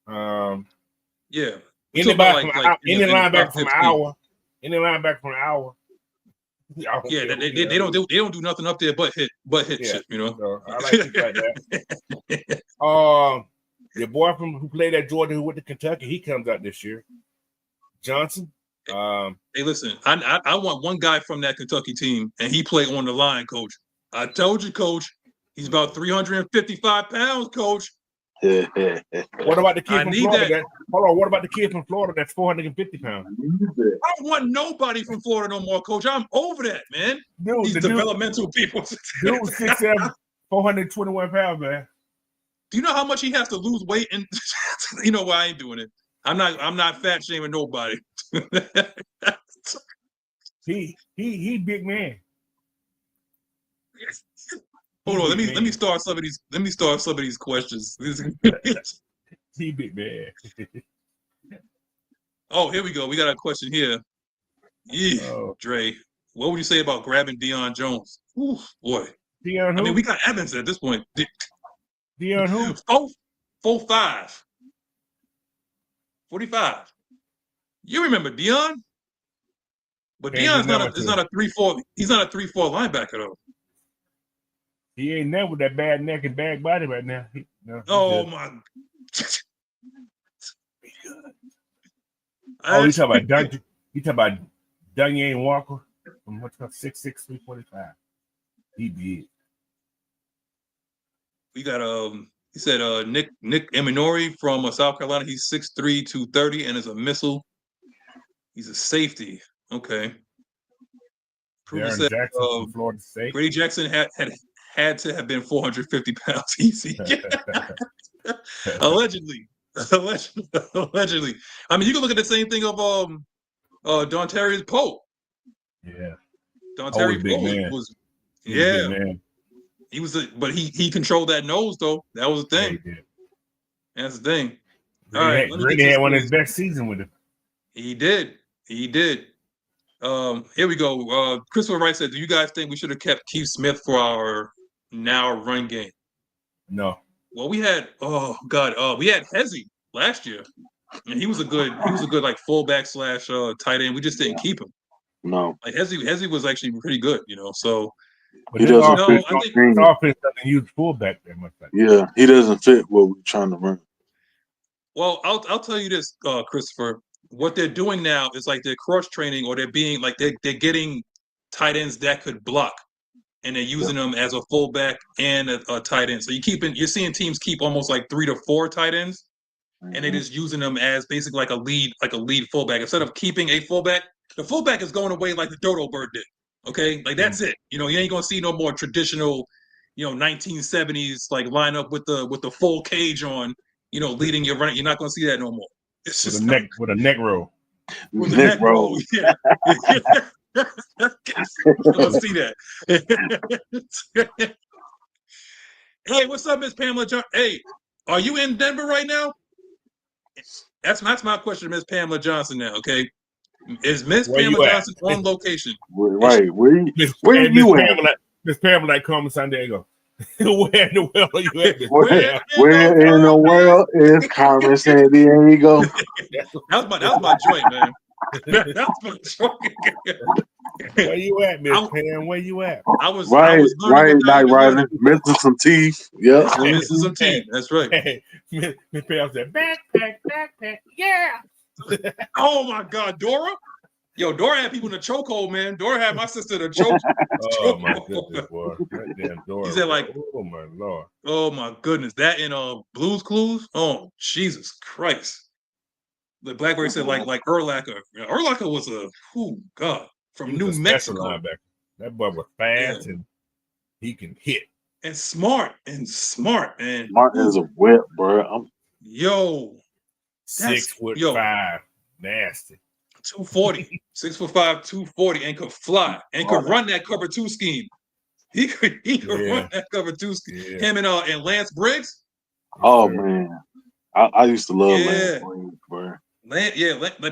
Any linebacker from Iowa. Yeah, they don't do nothing up there but hit shit, you know. So I like things like that. Your boy who played at Georgia who went to Kentucky, he comes out this year. Johnson. Hey, listen, I want one guy from that Kentucky team, and he played on the line, coach. I told you, coach. He's about 355 pounds, coach. What about the kid from Florida? Hold on. What about the kid from Florida that's 450 pounds? I don't want nobody from Florida no more, coach. I'm over that, man. These developmental people. Dude, 6'7", 421 pounds, man. Do you know how much he has to lose weight? And you know why I ain't doing it. I'm not fat shaming nobody. he big man. Hold on, let me start some of these questions. He big man. Oh, here we go. We got a question here. Yeah, Dre, what would you say about grabbing Deion Jones? Ooh, boy. Deion who? I mean, we got Evans at this point. Deion who? 4'5". 45. You remember Deion? But Deion's not a 3-4. He's not a 3-4 linebacker though. He ain't there with that bad neck and bad body right now. My! You talking about Dwayne Walker from 6'6", 345. He big. We got he said Nick Eminori from South Carolina. He's 6'3", 230, and is a missile. He's a safety. Okay. Jackson from Florida State. Grady Jackson had to have been 450 pounds easy. Allegedly. I mean, you can look at the same thing of Dontarius Pope. Yeah. Dontarius Pope was he was but he controlled that nose though. That was the thing. Yeah, that's the thing. Grady had one of his best seasons with him. He did. Here we go. Christopher Wright said, do you guys think we should have kept Keith Smith for our run game? No. Well, we had Hezzy last year, and he was a good like fullback / tight end. We just didn't keep him. No. Like Hezzy was actually pretty good, So But he doesn't fit. I think this offense doesn't use fullback that much. Yeah, he doesn't fit what we're trying to run. Well, I'll tell you this, Christopher. What they're doing now is like they're cross training, or they're being like they're getting tight ends that could block, and they're using them as a fullback and a tight end. So you're seeing teams keep almost like 3 to 4 tight ends, and they're just using them as basically like a lead fullback. Instead of keeping a fullback, the fullback is going away like the dodo bird did. Okay, like that's it. You ain't gonna see no more traditional, 1970s like lineup with the full cage on. Leading your running. You're not gonna see that no more. It's just with a neck roll. With the neck roll, yeah. You're gonna see that. Hey, what's up, Ms. Pamela Johnson? Hey, are you in Denver right now? That's my question to Ms. Pamela Johnson now, okay? Is Ms. Pamela Johnson on location? Right. Where you at? Ms. Pamela like Carmen San Diego. Where in the world are you at? Where in the world is Carmen San Diego? That was my joint, man. That was my joint. Where you at, Miss Pam? Where you at? I was Nyght, Ryder. missing some teeth. Yep. Missing some teeth. That's right. Hey, Miss Pam said, backpack, yeah. Oh my God, Dora. Yo, Dora had people in the chokehold, man. Dora had my sister in the choke. Oh my goodness, boy. That damn Dora. He said, like, oh my Lord. Oh my goodness. That in Blue's Clues? Oh, Jesus Christ. The Blackberry said like Urlacher. Urlacher was God, from New Mexico. Linebacker. That boy was fast and he can hit. And smart. And Smart as a whip, bro. 6'5", nasty. 240, 6'5", 240, and could fly and could run that cover 2 scheme. He could run that cover 2 scheme. Yeah. Him and Lance Briggs. Oh man, I used to love Lance Briggs, bro. Like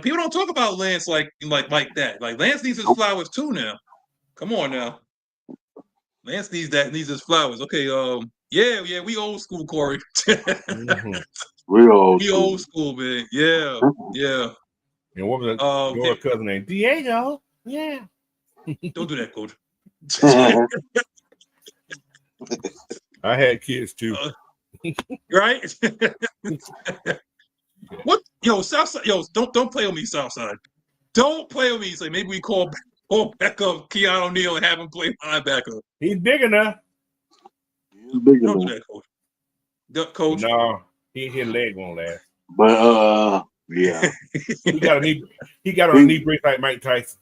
people don't talk about Lance like that. Like Lance needs his flowers too now. Come on now. Lance needs his flowers. Okay, we old school, Corey. We old school, man. Yeah. And what was your cousin named? Diego. Yeah. Don't do that, Coach. I had kids too. Right? What? Southside. Don't play with me, Southside. Don't play with me. Say maybe we call back up Keanu O'Neal and have him play linebacker. He's big enough. He's big Don't enough. do that, Coach. No, his leg won't last. But yeah. he got a knee brace like Mike Tyson.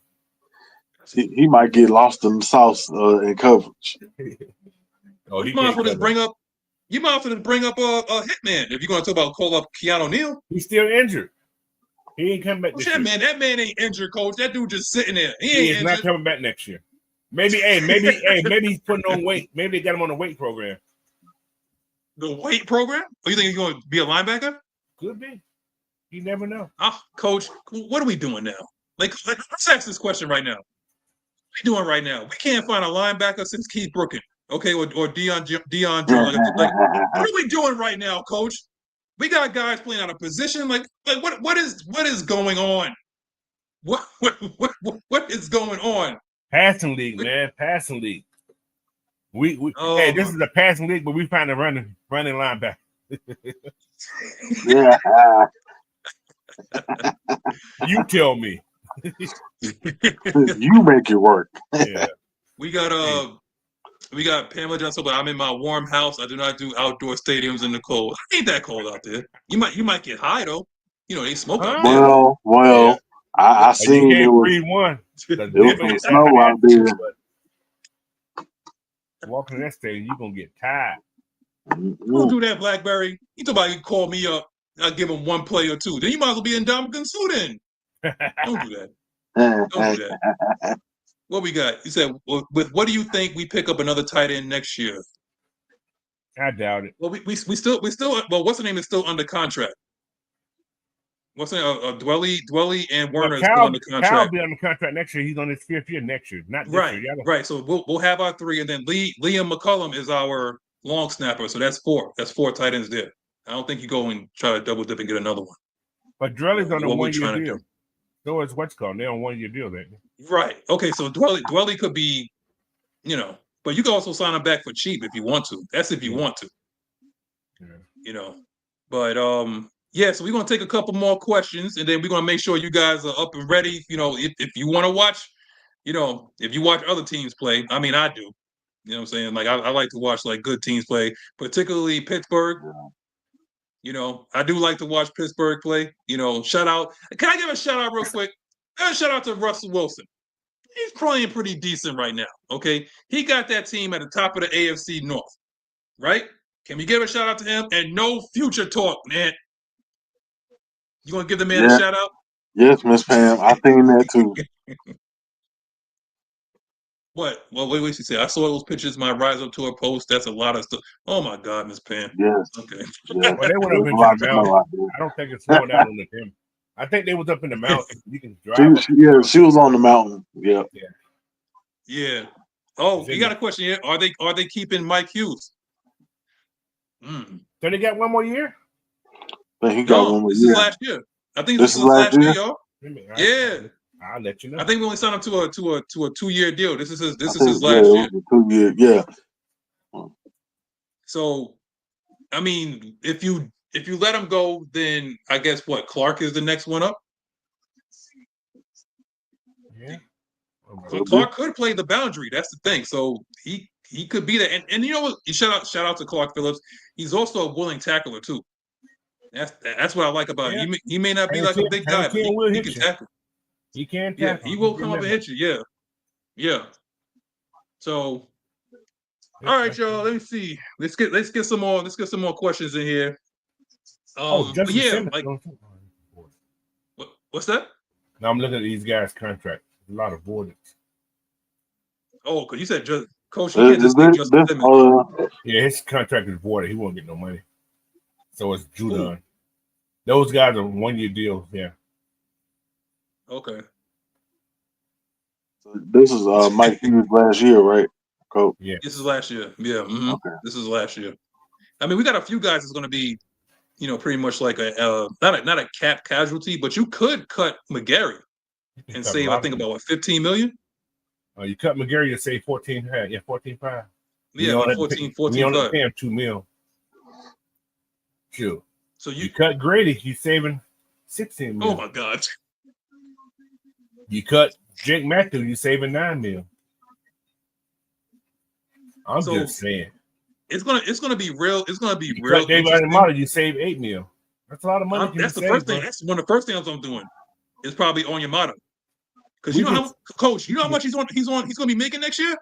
He might get lost in the sauce in coverage. You might as well just bring up a hitman if you're going to call up Keanu O'Neal. He's still injured. He ain't coming back this year. That man ain't injured, Coach. That dude just sitting there. He is not coming back next year. Maybe he's putting on weight. Maybe they got him on a weight program. The weight program? Or you think he's going to be a linebacker? Could be. You never know. Coach, what are we doing now? Let's ask this question right now. What are we doing right now? We can't find a linebacker since Keith Brooken, okay, or Deion Jones. What are we doing right now, Coach? We got guys playing out of position. What is going on? What is going on? Passing league, man. Passing league. This is a passing league, but we find a running linebacker. Yeah. You tell me. You make it work. Yeah. We got Pamela Johnson, but I'm in my warm house. I do not do outdoor stadiums in the cold. It ain't that cold out there. You might get high though. They smoke out there. Well, yeah. I seen it was breathe one. It was snow out there. Walking in that stadium, you're gonna get tired. Don't do that, Blackberry. You talk about you call me up. I'll give him one play or two. Then you might as well be in Dominican Sudan. Don't do that. Don't do that. What we got? You said, with what do you think we pick up another tight end next year? I doubt it. Well, we still. Well, what's the name is still under contract. What's the name? Dwelly and Werner is still under contract. Cal will be under contract next year. He's on his 5th year next year. Not this year. Right. So we'll have our 3, and then Liam McCullum is our long snapper. So that's 4. That's 4 tight ends there. I don't think you go and try to double dip and get another one. But Drelly's on a 1-year deal. So it's what's called. They're on 1 year deal, then. Right. Okay. So Dwelly could be, but you can also sign him back for cheap if you want to. That's if you want to. Yeah. But yeah. So we're gonna take a couple more questions, and then we're gonna make sure you guys are up and ready. If you want to watch, if you watch other teams play, I mean, I do. You know what I'm saying? Like I like to watch like good teams play, particularly Pittsburgh. I do like to watch Pittsburgh play. Shout out. Can I give a shout out real quick? Shout out to Russell Wilson. He's playing pretty decent right now. Okay, he got that team at the top of the AFC North, right? Can we give a shout out to him? And no future talk, man. You want to give the man a shout out? Yes, Miss Pam. I think that too. What? Well, wait, she said. I saw those pictures. My rise up to her post. That's a lot of stuff. Oh my God, Miss Pam. Yes. Okay. Yes. Well, they went up into the mountain. I don't think it's slowing down on him. I think they was up in the mountain. You can drive. She was on the mountain. Yeah. Yeah. Oh, you got a question here? Are they keeping Mike Hughes? So they got 1 more year? I think he got 1 more this year. is last year. I think this is last year, y'all. Yeah. I'll let you know. I think we only signed him to a 2-year deal. This is his last year. 2 year, yeah. So, I mean, if you let him go, then I guess what, Clark is the next one up. Yeah. Clark could play the boundary. That's the thing. So he could be there. And you know what? Shout out to Clark Phillips. He's also a willing tackler too. That's what I like about him. He may not be like a big guy, but he can tackle. He can tackle. He will come up and hit you. Yeah. So, all right, y'all. Let me see. Let's get some more questions in here. What's that? Now I'm looking at these guys' contract. A lot of voided. Oh, because you said Coach, you can't just think Justin Simmons. Yeah, his contract is voided. He won't get no money. So it's Judon. Those guys are 1 year deals. Yeah. Okay. So this is Mike Hughes last year, right, Coach? Yeah. This is last year. Yeah. Mm-hmm. Okay. This is last year. I mean, we got a few guys that's going to be, pretty much like not a cap casualty, but you could cut McGarry and save, I think, about 15 million. You cut McGarry, you save 14. Yeah, 14.5. Yeah, about 14. We only pay him $2 million. Sure. So you cut Grady, he's saving 16 million. Oh my God. You cut Jake Matthews, you're saving 9 million. I'm just saying. It's gonna be real. It's gonna be you real. Cut David Adamada, you save 8 million. That's a lot of money. That's the first thing. That's one of the first things I'm doing. Is probably on Yamato. Because Coach, you know how much he's gonna be making next year?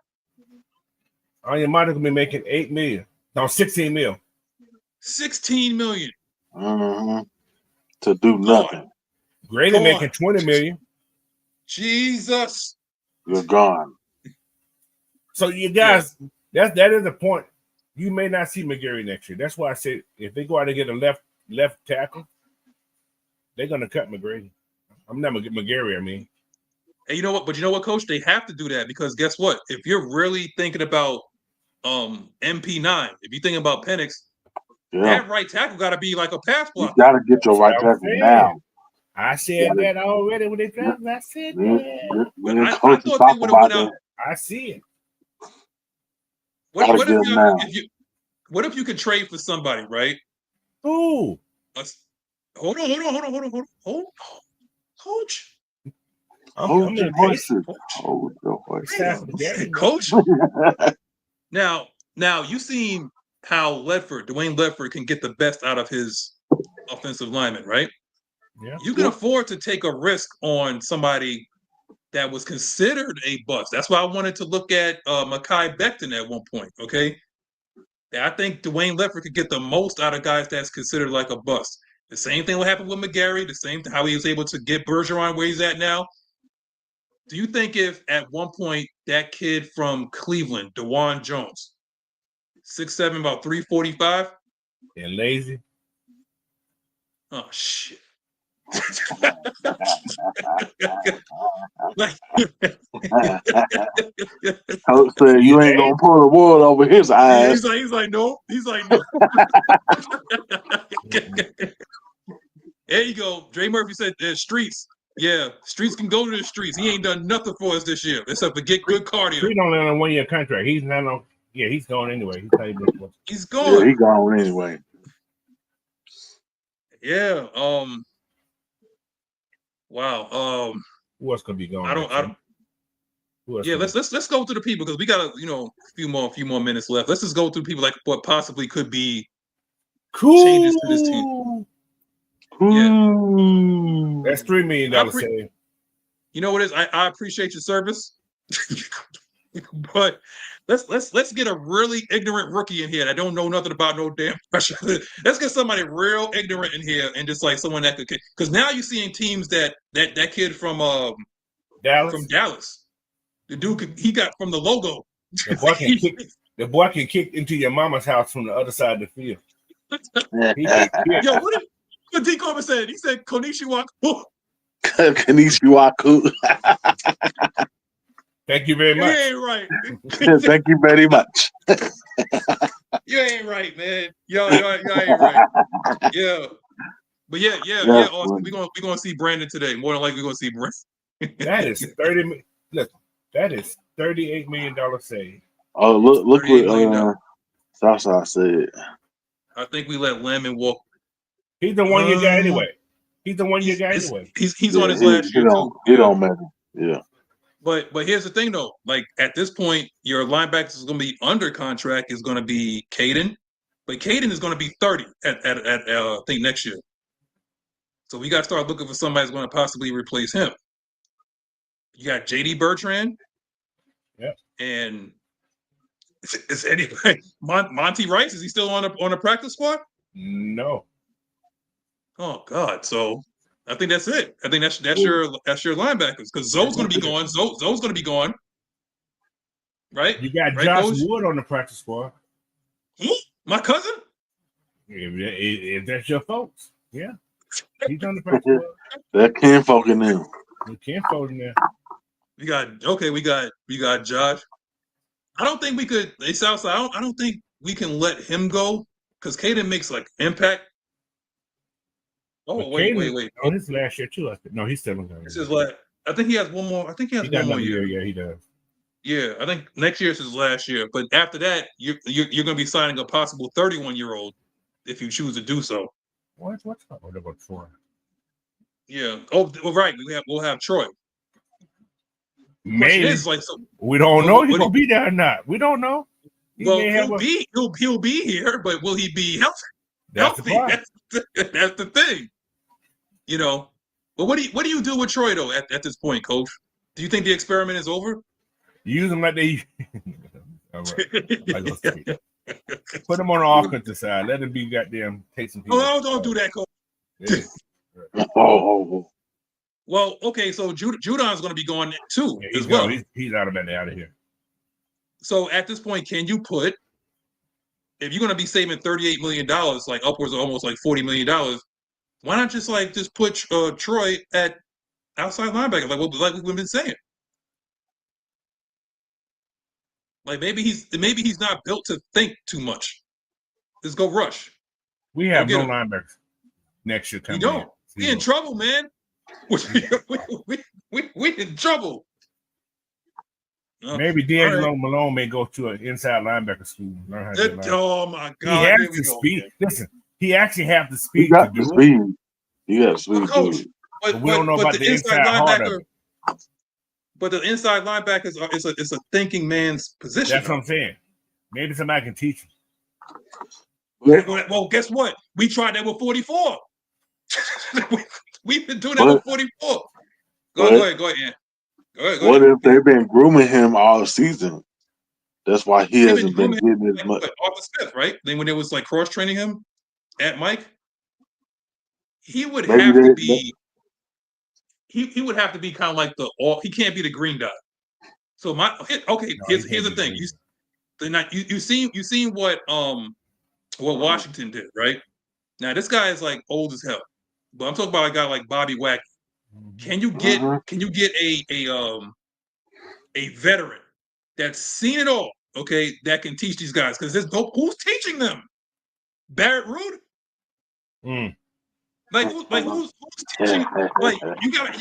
Onyemata gonna be making 8 million. No, 16 million. 16 million. Mm-hmm. To do nothing. Grady making 20 million. Jesus. You're gone. So you guys, that is a point. You may not see McGarry next year. That's why I said if they go out and get a left tackle, they're gonna cut McGrady. I'm not McGarry, I mean. And you know what? But you know what, Coach? They have to do that because guess what? If you're really thinking about MP9, if you're thinking about Penix, that right tackle got to be like a pass block. You got to get your right tackle now. I said that already when they drafted. I said that. But I thought they would have went out. I see it. What if you could trade for somebody, right? Who? Hold on. Coach. Hold your voices. Coach. Now you seen how Dwayne Ledford can get the best out of his offensive lineman, right? Yeah. You can afford to take a risk on somebody that was considered a bust. That's why I wanted to look at Mekhi Becton at one point, okay? I think Dwayne Ledford could get the most out of guys that's considered like a bust. The same thing will happen with McGarry, the same how he was able to get Bergeron where he's at now. Do you think if at one point that kid from Cleveland, DeJuan Jones, 6'7", about 345? And lazy. Oh, shit. Coach said you ain't gonna pour the wood over his eyes. He's like no. There you go. Dre Murphy said streets. Yeah, streets can go to the streets. He ain't done nothing for us this year except for get good cardio. Street only on a 1-year contract. He's not on. Yeah, he's going anyway. He's gone. Yeah, he gone anyway. Yeah. Wow. Who else gonna be going? I don't. Yeah, let's go through the people because we got a few more minutes left. Let's just go through people like what possibly could be changes to this team. Yeah. That's $3 million save. You know what it is? I appreciate your service, but let's get a really ignorant rookie in here that don't know nothing about no damn pressure. Let's get somebody real ignorant in here and just like someone that could, because now you're seeing teams that kid from Dallas. The dude he got from the logo. The boy can kick into your mama's house from the other side of the field. Yo, what D. Corbin said? He said Konnichiwa. Konnichiwa. Thank you very much. You ain't right. Thank you very much. You ain't right, man. Y'all ain't right. Yeah. But yeah, Austin. We're gonna see Brandon today. More than likely we're gonna see Brandon. That is 30. Look, that is $38 million save. Oh, look what Southside said. I think we let Lemon walk. He's the 1-year guy anyway. He's on his last year too. It don't matter. Yeah. But here's the thing though. Like at this point, your linebackers is gonna be under contract is gonna be Caden. But Caden is gonna be 30 at I think next year. So we gotta start looking for somebody that's gonna possibly replace him. You got JD Bertrand. Yeah. And is anybody Monty Rice? Is he still on a practice squad? No. Oh God! So I think that's it. I think that's your linebackers because Zoe's going to be gone. Zoe's going to be gone, right? You got right, Josh Coach? Wood on the practice squad. My cousin. If that's your folks, yeah, he's on the practice squad. That kinfolk in there. The kinfolk in there. We got Josh. I don't think we could. Southside. I don't think we can let him go because Caden makes like impact. Oh, wait. Oh, this is last year too. No, he's still on there. This is like I think he has one more. I think he has one more year. Yeah, he does. Yeah, I think next year is his last year. But after that, you're going to be signing a possible 31-year-old if you choose to do so. What's up? What about Troy? Yeah. Oh, well, right. We'll have Troy. Maybe like so, we don't know if he's gonna be there or not. We don't know. He'll be here, but will he be healthy? That's the thing. You know, but what do you do with Troy though at this point, Coach? Do you think the experiment is over? Use them like they. All right. Put him on the offensive side. Let him be goddamn take some. Oh, don't do that, Coach. Yeah. Well, okay, so Judon's going to be going too as well. He's automatically out of here. So at this point, can you put if you're going to be saving $38 million, like upwards of almost like $40 million? Why not just put Troy at outside linebacker, like we've been saying? Like maybe he's not built to think too much. Just go rush. We have no linebackers next year. We don't. We in trouble, man. We in trouble. Maybe D'Angelo Malone may go to an inside linebacker school. Learn how to oh my God! He has the speed. Listen, he actually has the speed to do it. He got speed. Coach, but we don't know about the inside linebacker. But the inside linebackers it's a thinking man's position. That's what I'm saying. Maybe somebody can teach him. Well, guess what? We tried that with 44. We've been doing that with 44. Go ahead, Ian. What if they've been grooming him all season? That's why he hasn't been getting as much. Arthur Smith, right? Then when it was like cross training him at Mike, he would have to be. He would have to be kind of like he can't be the green dot. So here's the thing. You seen what Washington did, right? Now this guy is like old as hell, but I'm talking about a guy like Bobby Wackey. Can you get a veteran that's seen it all, okay, that can teach these guys? Because who's teaching them? Barrett Root? Who's teaching? Like you gotta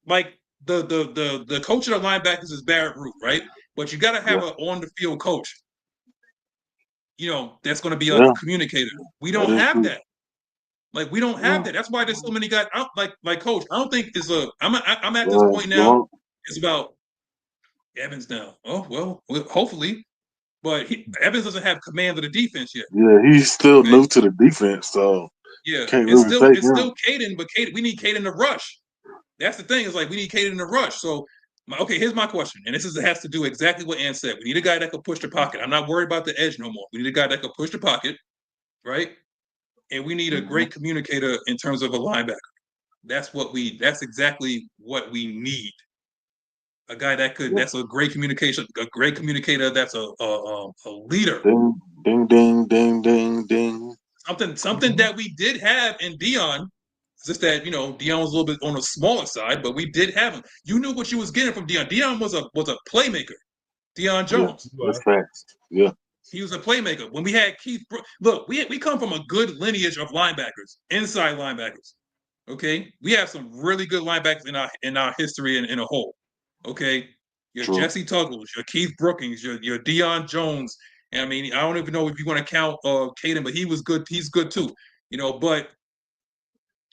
like the coach of the linebackers is Barrett Root, right? But you gotta have an on the field coach. That's going to be a communicator. We don't have that. Like we don't have that. That's why there's so many guys. Like coach. I don't think it's a. I'm at this point now. It's about Evans now. Oh well, hopefully, but Evans doesn't have command of the defense yet. Yeah, he's still new to the defense, so can't really take him. Still Caden, but we need Caden to rush. That's the thing. Is like we need Caden to rush. So here's my question, and this has to do exactly what Ann said. We need a guy that can push the pocket. I'm not worried about the edge no more. We need a guy that can push the pocket, right? And we need a great communicator in terms of a linebacker. That's exactly what we need. A guy that's a great communicator, that's a leader. Ding, ding, ding, ding, ding. Something that we did have in Dion. It's just that Dion was a little bit on the smaller side, but we did have him. You knew what you was getting from Dion. Dion was a playmaker. Dion Jones. That's fast. Yeah. He was a playmaker. When we had Keith, look, we come from a good lineage of linebackers, inside linebackers. Okay, we have some really good linebackers in our history in a whole. Okay, your Jesse Tuggles, your Keith Brookings, your Dion Jones. And I mean, I don't even know if you want to count Caden, but he was good. He's good too. But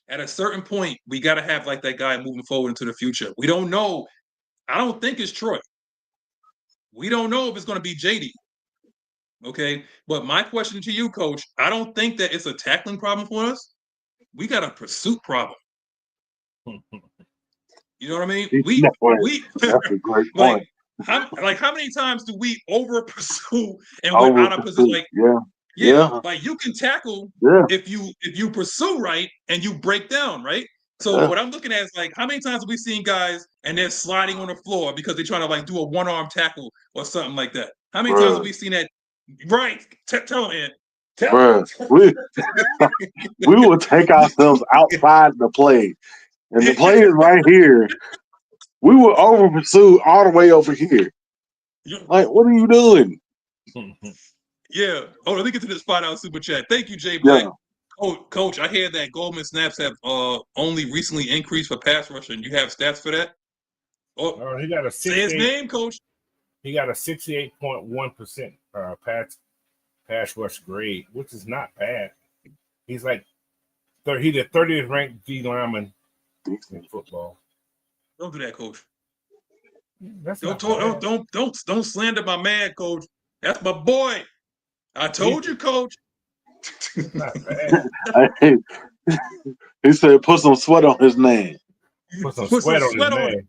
at a certain point, we got to have like that guy moving forward into the future. We don't know. I don't think it's Troy. We don't know if it's going to be JD. Okay, but my question to you, Coach, I don't think that it's a tackling problem for us. We got a pursuit problem. You know what I mean? That's a great point. How many times do we over pursue and we're out of position? Like you can tackle if you pursue right and you break down, right? So what I'm looking at is like how many times have we seen guys and they're sliding on the floor because they're trying to like do a one-arm tackle or something like that? How many times have we seen that? Right. Tell him, Ed. Tell him. We will take ourselves outside the play. And the play is right here. We will over pursue all the way over here. Like, what are you doing? Yeah. Oh, let me get to this spot out super chat. Thank you, Jay Black. Yeah. Oh, Coach, I hear that Goldman snaps have only recently increased for pass rush, and you have stats for that? Oh, he got a say his name, Coach. He got a 68.1% pass rush grade, which is not bad. He's like he's the 30th ranked D lineman in football. Don't do that, Coach. Don't slander my man, Coach. That's my boy. I told you, Coach. Not bad. He said, "Put some sweat on his name." Put some sweat on his name.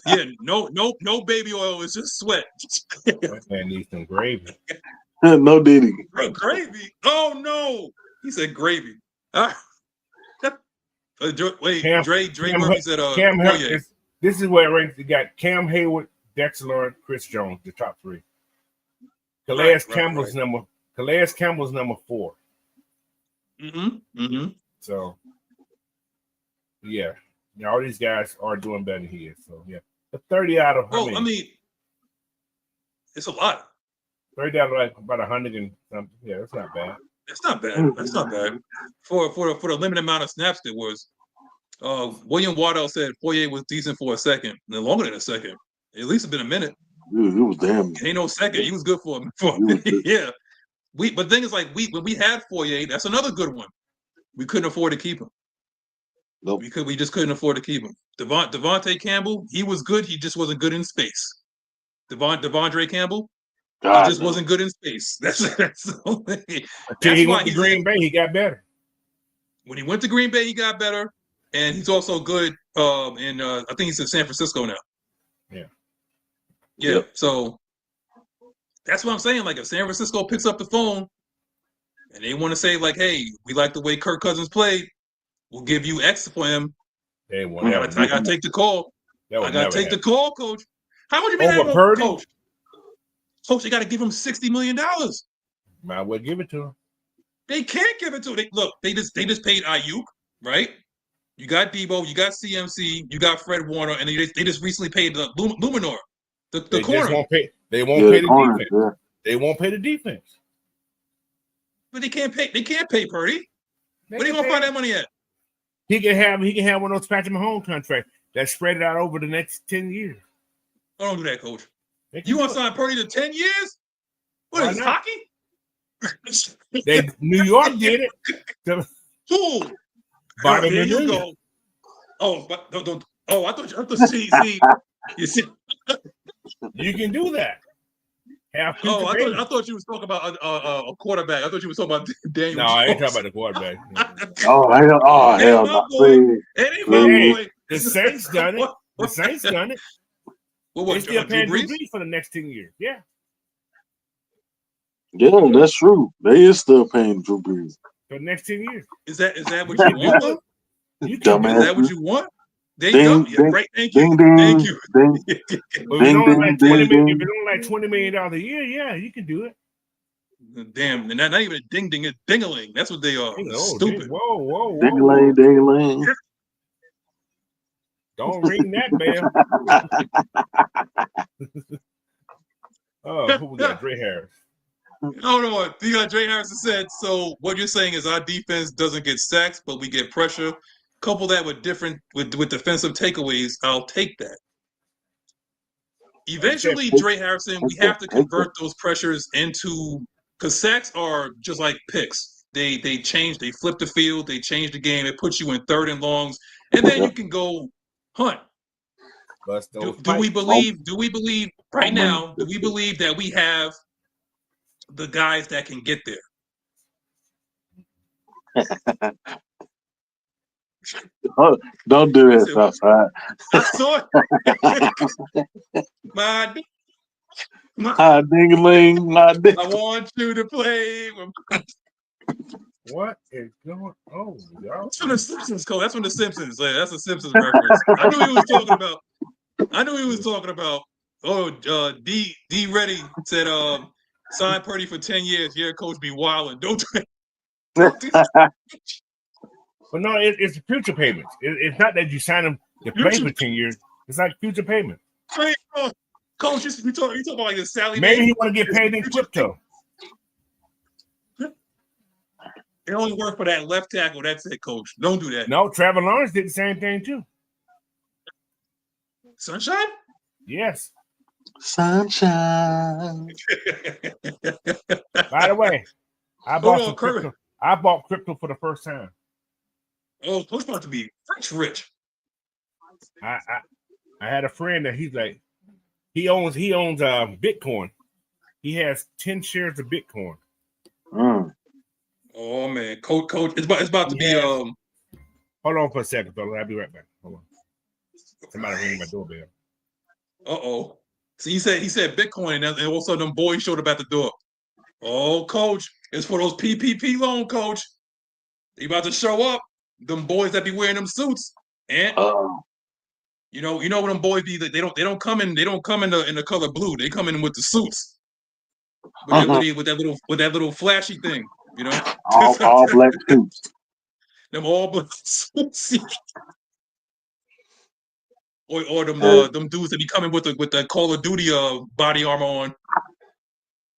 Yeah, no baby oil. It's just sweat. That man needs some gravy. No Diddy. Gravy. Oh no, he said gravy. Wait, Dre Murphy said Cam this is where it ranks. You got Cam Hayward, Dexter, Chris Jones, the top three. Calais Campbell's number 4. So yeah, all these guys are doing better than he is. So yeah, the 30 out of I mean, it's a lot. 30 out of like about 100 and something. Yeah, that's not bad. That's not bad. That's not bad for the limited amount of snaps there was. William Waddell said Foyer was decent for a second, and longer than a second. At least it's been a minute. Dude, it was damn. Ain't no second. He was good for a minute. Yeah. But the thing is, like, when we had Foyer, that's another good one. We couldn't afford to keep him. Nope. We just couldn't afford to keep him. Devontae Campbell, he was good. He just wasn't good in space. Devondre Campbell, he just wasn't good in space. That's the only thing. Until he went to Green Bay, he got better. When he went to Green Bay, he got better. And he's also good in I think he's in San Francisco now. Yeah. Yep. So that's what I'm saying. Like, if San Francisco picks up the phone and they want to say, like, hey, we like the way Kirk Cousins played, we'll give you X for him. I gotta take the call. I gotta take the call, Coach. How much you been having, Coach? Coach, they gotta give him $60 million. Might well give it to him. They can't give it to him. They just paid Ayuk, right? You got Debo, you got CMC, you got Fred Warner, and they just recently paid the Luminor, the corner. They won't pay the defense. Yeah. They won't pay the defense. But they can't pay Purdy. Where are you gonna find that money at? He can have one of those Patrick Mahomes contracts that spread it out over the next 10 years. Don't do that, coach. You want to sign Purdy to 10 years? What is this, hockey? New York did it. Who? There you go. Oh, but don't. Oh, I thought see, you see. You can do that. I thought you was talking about a quarterback. I thought you was talking about Daniel. No, I ain't talking about the quarterback. hell no. It ain't my boy. The Saints done it. The Saints done it. Well, they still paying Drew Brees for the next 10 years. Yeah. Yeah, that's true. They is still paying Drew Brees for the next 10 years. Is that what you want? Is that what you want? There you go. Great. Thank you. Thank you. If it's only like $20 million a year, yeah, you can do it. Damn, and not even a ding-ding, it's ding-a-ling. That's what they are. Stupid. Whoa. Ding-a-ling. Don't ring that bell. Who we got? Dre Harris. Hold on. You got Dre Harris said, so what you're saying is our defense doesn't get sacks, but we get pressure. Couple that with defensive takeaways, I'll take that. Eventually, Dre Harrison, we have to convert those pressures into, because sacks are just like picks. They change, they flip the field, they change the game. It puts you in 3rd and longs, and then you can go hunt. Do we believe right now? Do we believe that we have the guys that can get there? Don't do this outside. My ding-a-ling, my ding. I want you to play. What is going on, y'all? That's from the Simpsons, Cole. That's from the Simpsons. That's a Simpsons reference. I knew he was talking about. Oh, D Reddy said, sign Purdy for 10 years. Yeah, coach be wilding. Don't do it. But no, it's future payments. It's not that you sign them to play for 10 years. It's like future payments. Coach, you talk about like this Sally. Maybe he want to get paid in crypto. It only worked for that left tackle. That's it, coach. Don't do that. No, Trevor Lawrence did the same thing too. Sunshine? Yes. Sunshine. By the way, I bought crypto. I bought crypto for the first time. Oh, Coach about to be rich. I had a friend that he's like, he owns Bitcoin. He has 10 shares of Bitcoin. Oh man, coach, it's about to be Hold on for a second, fella. I'll be right back. Hold on. Somebody ringing my doorbell. Uh-oh. So he said Bitcoin, and all of a sudden them boys showed up at the door. Oh, coach, it's for those PPP loan, coach. They about to show up. Them boys that be wearing them suits, and you know what them boys be. They don't come in the color blue. They come in with the suits, with that little flashy thing. You know, all black suits. Them all black suits. Or them dudes that be coming with the Call of Duty body armor on.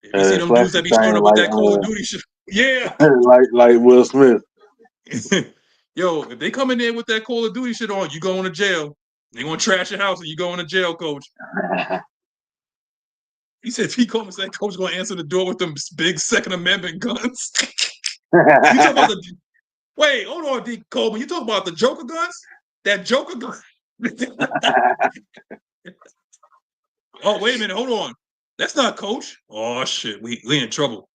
You see them dudes that be showing up with that Call of Duty shit. Yeah, like Will Smith. Yo, if they come in there with that Call of Duty shit on, you going to jail. They gonna trash your house and you going to jail, coach. He said if he called and said coach gonna answer the door with them big Second Amendment guns. You talking about wait, hold on, D. Coleman. You talking about the Joker guns? That Joker gun? Oh, wait a minute, hold on. That's not coach. Oh shit, we in trouble.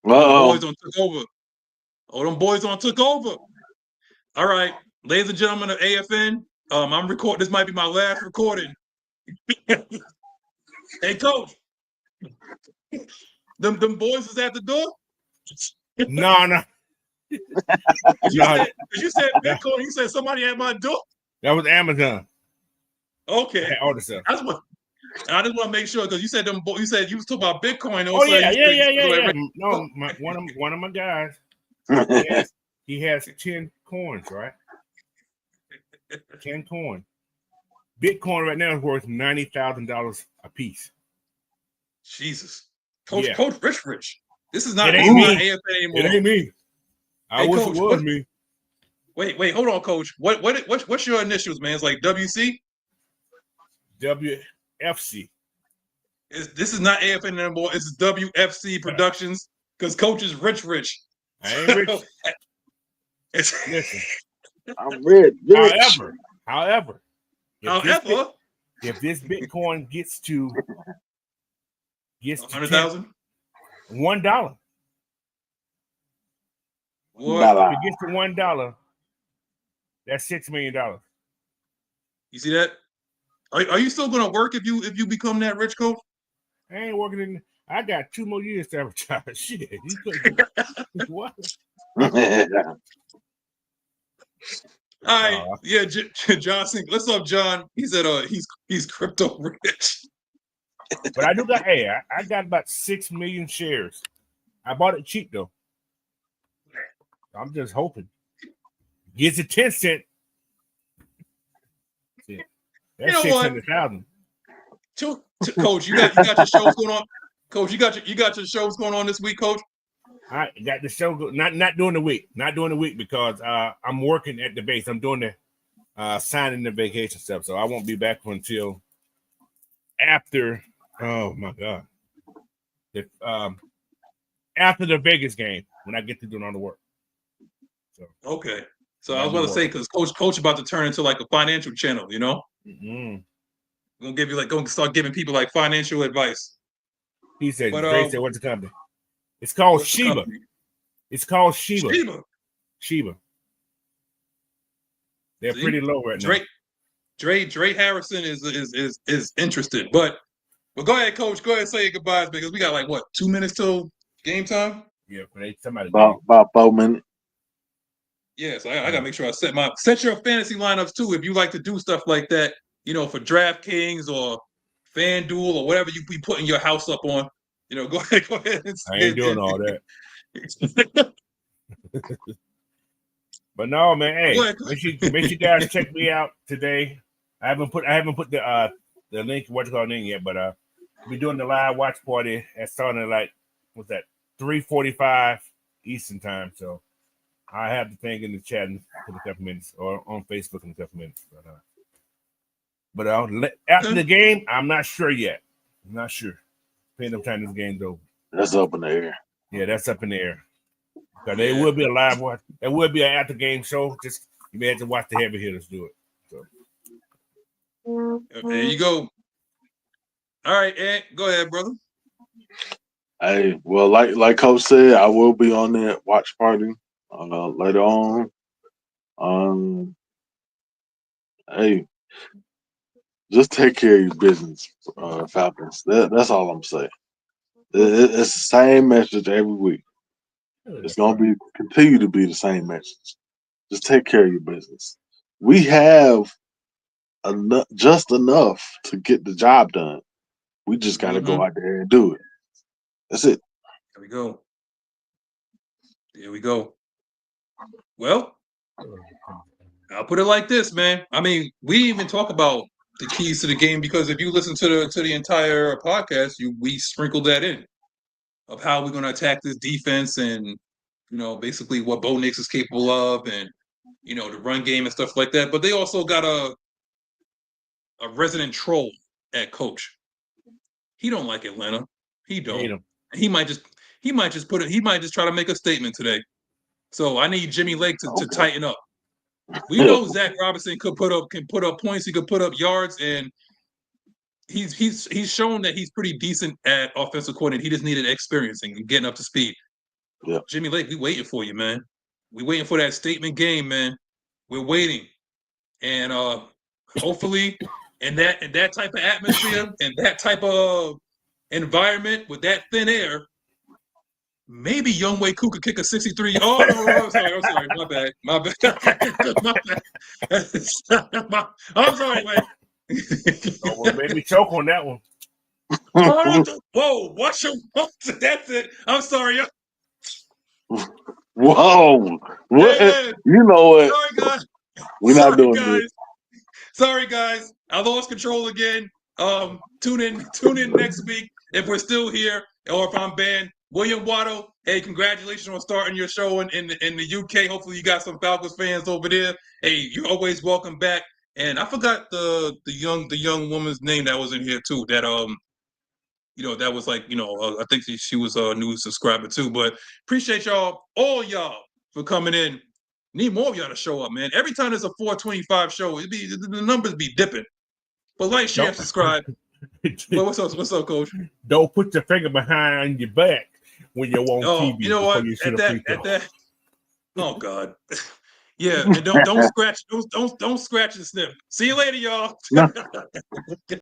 Uh-oh. Them boys took over. Oh, them boys took over. All right, ladies and gentlemen of AFN, I'm recording. This might be my last recording. Hey, coach, them boys is at the door. No. You said Bitcoin. You said somebody at my door. That was Amazon. Okay, all the stuff. I just want to make sure because you said them. You said you was talking about Bitcoin. Oh yeah. No, one of my guys. He has 10 coins, right? 10 coins. Bitcoin right now is worth $90,000 a piece. Jesus, Coach Rich. This is not AFN anymore. It ain't me. I wish it was me. Wait, hold on, Coach. What's your initials, man? It's like WC? WFC. This is not AFN anymore. It's WFC Productions because Coach is rich. I ain't rich. Listen. I'm rich. However, if this Bitcoin gets to 100,000, $1. What? If it gets to $1, that's $6 million. You see that? Are you still gonna work if you become that rich, Coach? I ain't working in. I got 2 more years to retire. Shit, you what? All right, yeah, Johnson. What's up, John? He said, he's crypto rich. But I do got. Hey, I got about 6 million shares. I bought it cheap though. I'm just hoping. Gets it 10 cents. That's 600,000. Coach, you got your shows going on. Coach, you got your shows going on this week, Coach. I got the show not during the week, because I'm working at the base. I'm doing the signing the vacation stuff, so I won't be back until after. Oh my God! After the Vegas game, when I get to doing all the work. So okay. So I was about to say because Coach about to turn into like a financial channel, you know. Mm-hmm. Gonna start giving people like financial advice. He said, "Dre said, what's the company? It's called Sheba. It's called Sheba. Sheba. They're pretty low right now. Dre Harrison is interested, but go ahead, Coach. Go ahead and say your goodbyes because we got like what 2 minutes till game time. Yeah, somebody about 4 minutes. Yeah, so I gotta make sure I set your fantasy lineups too. If you like to do stuff like that, you know, for DraftKings or FanDuel or whatever you be putting your house up on, you know, go ahead. I ain't doing all that. But no, man. Hey, make sure you guys check me out today. I haven't put the link in yet, but we're doing the live watch party at starting at like 3:45 Eastern time. So I have the thing in the chat in a couple minutes or on Facebook in a couple minutes. But after the game, I'm not sure yet. I'm not sure. Depending on time this game's over. That's up in the air. Yeah, that's up in the air. Because there will be a live watch. There will be an after game show. Just you may have to watch the heavy hitters do it. So there you go. All right, Ed, go ahead, brother. Hey, well, like Coach said, I will be on that watch party later on. Hey, just take care of your business, Falcons. That's all I'm saying. It's the same message every week. It's gonna continue to be the same message. Just take care of your business. We have just enough to get the job done. We just got to go out there and do it. That's it. There we go. There we go. Well, I'll put it like this, man. I mean, we even talk about the keys to the game because if you listen to the entire podcast, we sprinkled that in of how we're going to attack this defense and you know basically what Bo Nix is capable of and you know the run game and stuff like that. But they also got a resident troll at coach. He don't like Atlanta. He don't. He might just try to make a statement today. So I need Jimmy Lake to tighten up. We know Zach Robinson can put up points. He could put up yards, and he's shown that he's pretty decent at offensive coordinator. He just needed experience and getting up to speed. Yeah. Jimmy Lake, we waiting for you, man. We waiting for that statement game, man. We're waiting, and hopefully, in that type of atmosphere and that type of environment with that thin air. Maybe Younghoe Koo could kick a 63. Oh, no, I'm sorry. My bad. I'm sorry, man. Maybe choke on that one. Whoa, what's your that's it. I'm sorry. Whoa. What? Hey, you know what? Sorry, guys. We're not doing this. Sorry, guys. I lost control again. Tune in next week if we're still here or if I'm banned. William Waddle, hey, congratulations on starting your show in the UK. Hopefully you got some Falcons fans over there. Hey, you're always welcome back. And I forgot the young woman's name that was in here too. That that was like, I think she was a new subscriber too. But appreciate all y'all for coming in. Need more of y'all to show up, man. Every time there's a 425 show, the numbers be dipping. But like, share, subscribe. Well, what's up, Coach? Don't put your finger behind your back when you're on TV. You know what? At that. Oh God. Yeah, and don't scratch and sniff. See you later, y'all.